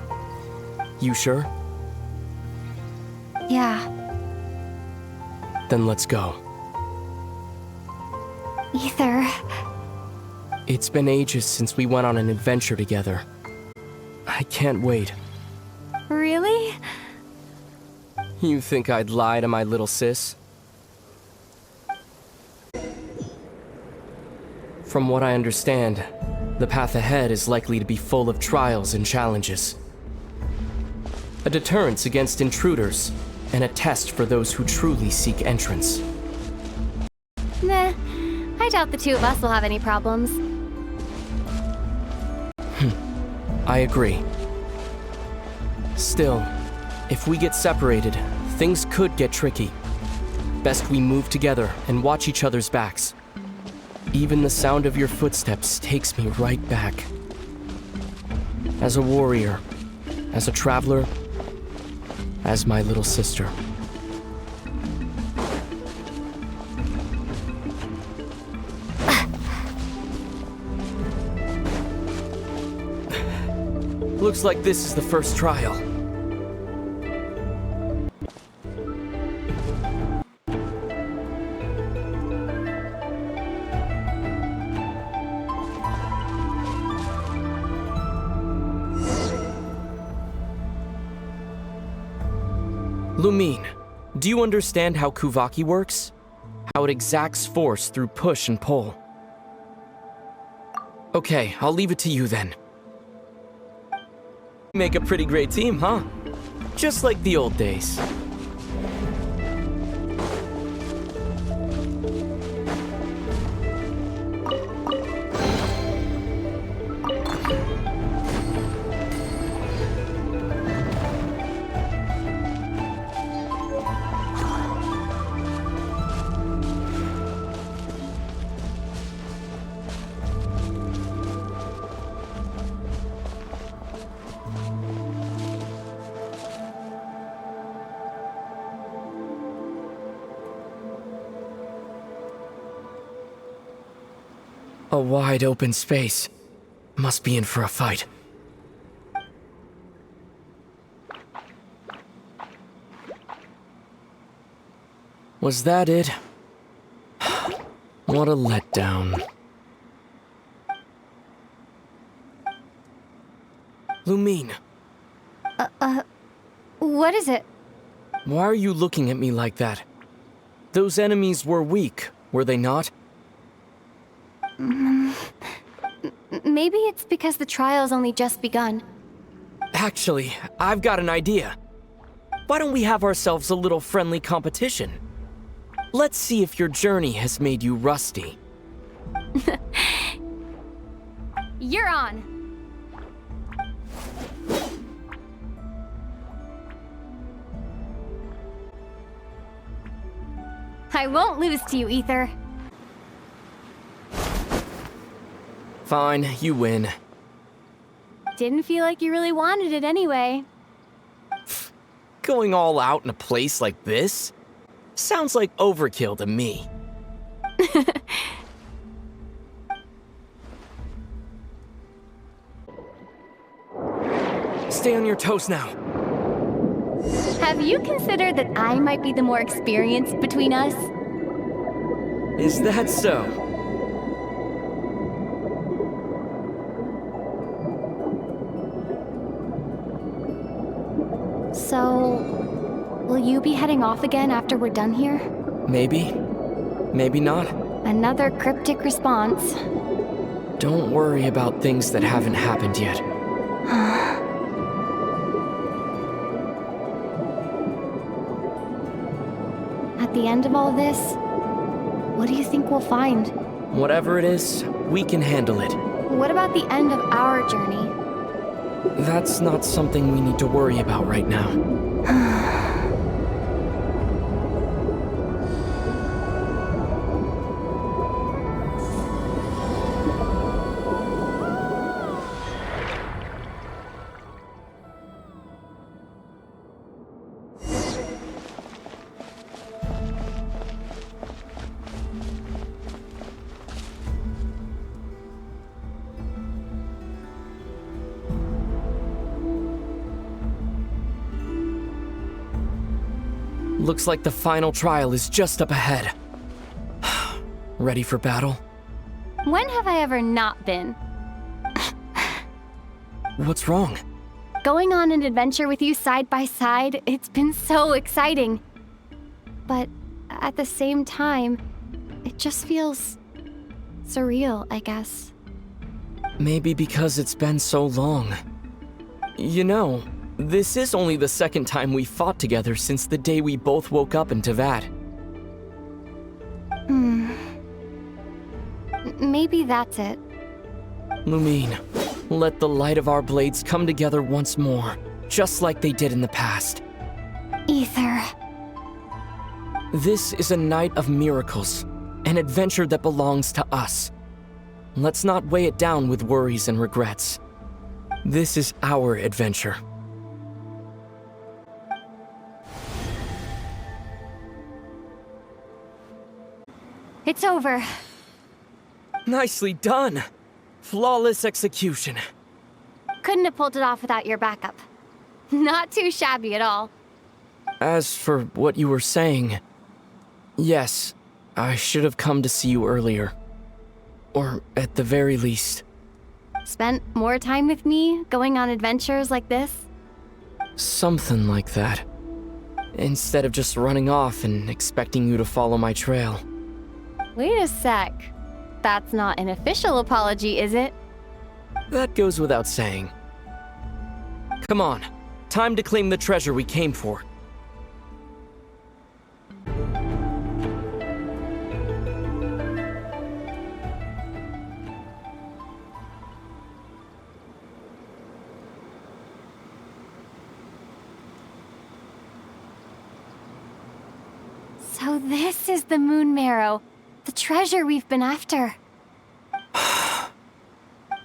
You sure? Yeah. Then let's go. Ether. It's been ages since we went on an adventure together. I can't wait. Really? You think I'd lie to my little sis? From what I understand, the path ahead is likely to be full of trials and challenges. A deterrence against intruders, and a test for those who truly seek entrance. Nah, I doubt the two of us will have any problems. I agree. Still, if we get separated, things could get tricky. Best we move together and watch each other's backs. Even the sound of your footsteps takes me right back. As a warrior, as a traveler, as my little sister. Looks like this is the first trial. Lumine, do you understand how Kuvaki works? How it exacts force through push and pull? Okay, I'll leave it to you then. Make a pretty great team, huh? Just like the old days. A wide open space. Must be in for a fight. Was that it? What a letdown. Lumine. What is it? Why are you looking at me like that? Those enemies were weak, were they not? Maybe it's because the trial's only just begun. Actually, I've got an idea. Why don't we have ourselves a little friendly competition? Let's see if your journey has made you rusty. You're on. I won't lose to you, Ether. Fine, you win. Didn't feel like you really wanted it anyway. Going all out in a place like this? Sounds like overkill to me. Stay on your toes now. Have you considered that I might be the more experienced between us? Is that so? So, will you be heading off again after we're done here? Maybe. Maybe not. Another cryptic response. Don't worry about things that haven't happened yet. At the end of all this, what do you think we'll find? Whatever it is, we can handle it. What about the end of our journey? That's not something we need to worry about right now. Looks like the final trial is just up ahead. Ready for battle? When have I ever not been? What's wrong? Going on an adventure with you side by side, it's been so exciting. But at the same time, it just feels surreal, I guess. Maybe because it's been so long. You know, this is only the second time we fought together since the day we both woke up in Tevat. Maybe that's it. Lumine, let the light of our blades come together once more, just like they did in the past. Ether. This is a night of miracles, an adventure that belongs to us. Let's not weigh it down with worries and regrets. This is our adventure. It's over. Nicely done. Flawless execution. Couldn't have pulled it off without your backup. Not too shabby at all. As for what you were saying, yes, I should have come to see you earlier. Or at the very least. Spent more time with me, going on adventures like this? Something like that. Instead of just running off and expecting you to follow my trail. Wait a sec. That's not an official apology, is it? That goes without saying. Come on, time to claim the treasure we came for. So this is the moon marrow. The treasure we've been after.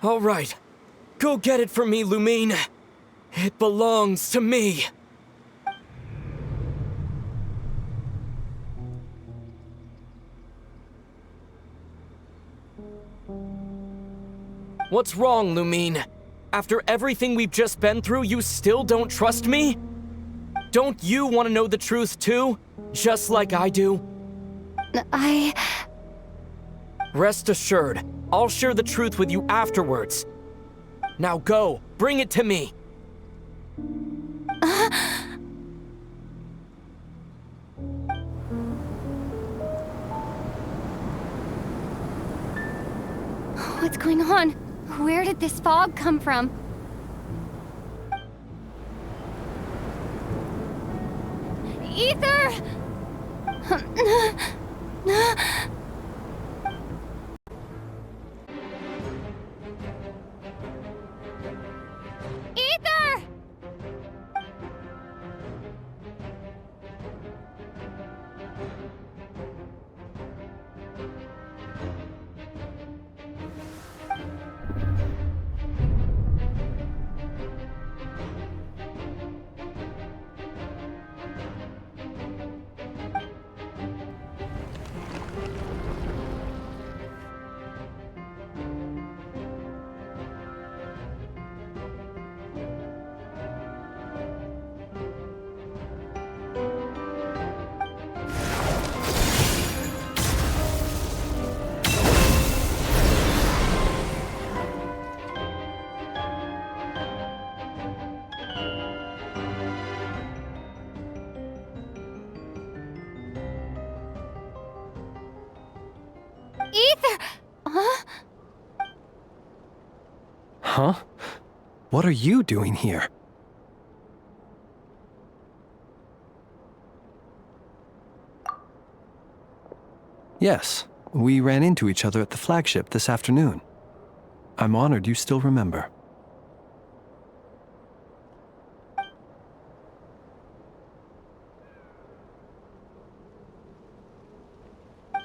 All right. Go get it for me, Lumine. It belongs to me. What's wrong, Lumine? After everything we've just been through, you still don't trust me? Don't you want to know the truth too? Just like I do? Rest assured, I'll share the truth with you afterwards. Now go, bring it to me. What's going on? Where did this fog come from? Ether! Ether! Ether! Huh? Huh? What are you doing here? Yes, we ran into each other at the flagship this afternoon. I'm honored you still remember.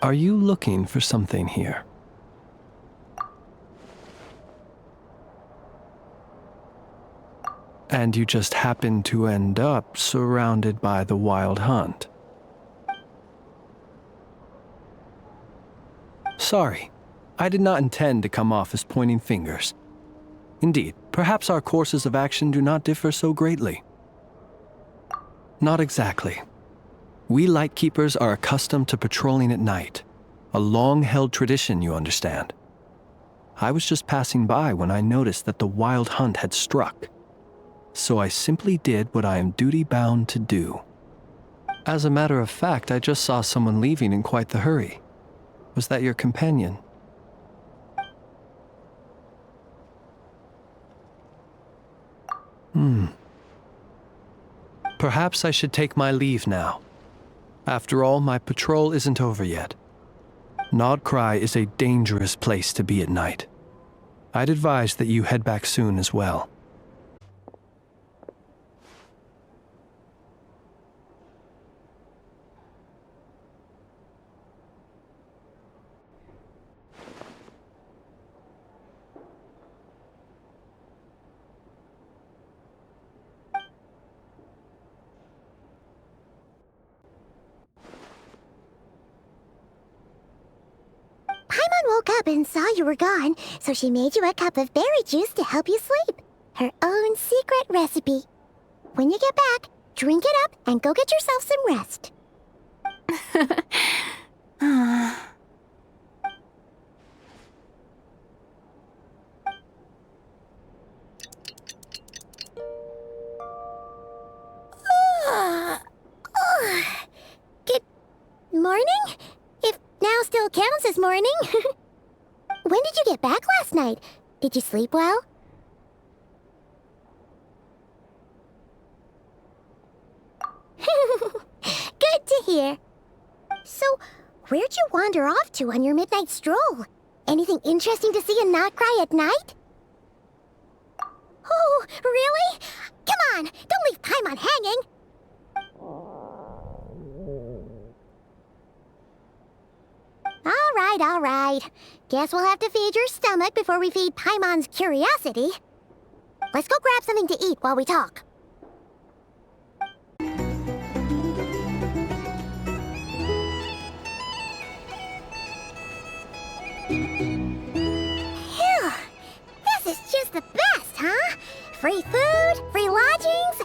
Are you looking for something here? And you just happened to end up surrounded by the Wild Hunt. Sorry, I did not intend to come off as pointing fingers. Indeed, perhaps our courses of action do not differ so greatly. Not exactly. We Lightkeepers are accustomed to patrolling at night. A long-held tradition, you understand. I was just passing by when I noticed that the Wild Hunt had struck. So I simply did what I am duty-bound to do. As a matter of fact, I just saw someone leaving in quite the hurry. Was that your companion? Perhaps I should take my leave now. After all, my patrol isn't over yet. Nodcry is a dangerous place to be at night. I'd advise that you head back soon as well. Paimon woke up and saw you were gone, so she made you a cup of berry juice to help you sleep. Her own secret recipe. When you get back, drink it up and go get yourself some rest. Good morning? If now still counts as morning. When did you get back last night? Did you sleep well? Good to hear. So, where'd you wander off to on your midnight stroll? Anything interesting to see in Nodcry at night? Oh, really? Come on, don't leave Paimon hanging. All right. Guess we'll have to feed your stomach before we feed Paimon's curiosity. Let's go grab something to eat while we talk. Phew. Free food, free lodgings.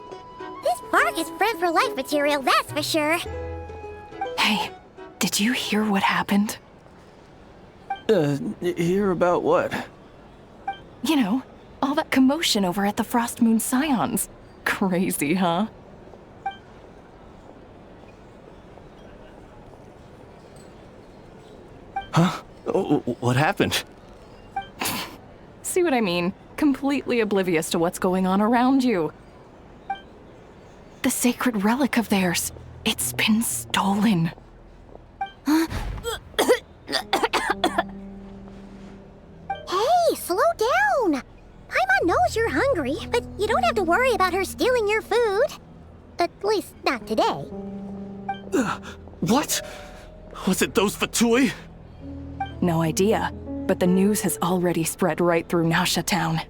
This park is friend for life material, that's for sure. Hey, did you hear what happened? Hear about what? You know, all that commotion over at the Frost Moon Scions. Crazy, huh? Huh? What happened? See what I mean? Completely oblivious to what's going on around you. The sacred relic of theirs. It's been stolen. Hey, slow down! Paimon knows you're hungry, but you don't have to worry about her stealing your food. At least, not today. What? Was it those Fatui? No idea, but the news has already spread right through Nasha Town.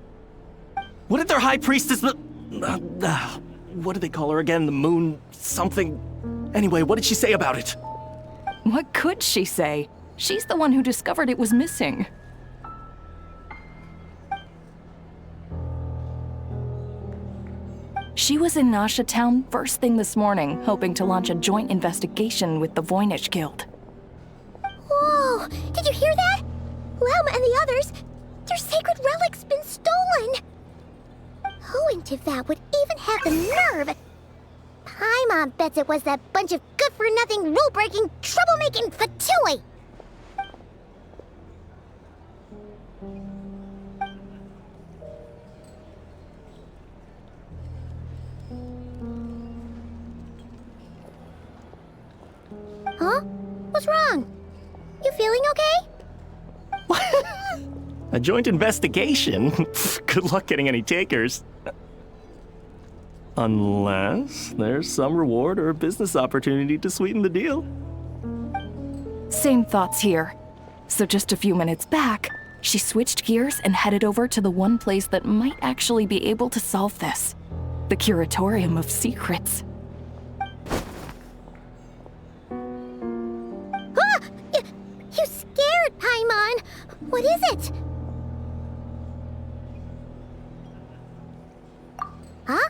What did their high priestess what do they call her again? The moon something? Anyway, what did she say about it? What could she say? She's the one who discovered it was missing. She was in Nasha Town first thing this morning, hoping to launch a joint investigation with the Voynich Guild. Whoa! Did you hear that? Lauma and the others, their sacred relic's been stolen! Who in Tivat would even have the nerve? Paimon bets it was that bunch of good-for-nothing, rule-breaking, troublemaking Fatui! Huh? What's wrong? You feeling okay? A joint investigation? Good luck getting any takers. Unless there's some reward or business opportunity to sweeten the deal. Same thoughts here. So just a few minutes back, she switched gears and headed over to the one place that might actually be able to solve this. The Curatorium of Secrets. Ah! You scared, Paimon! What is it? Huh?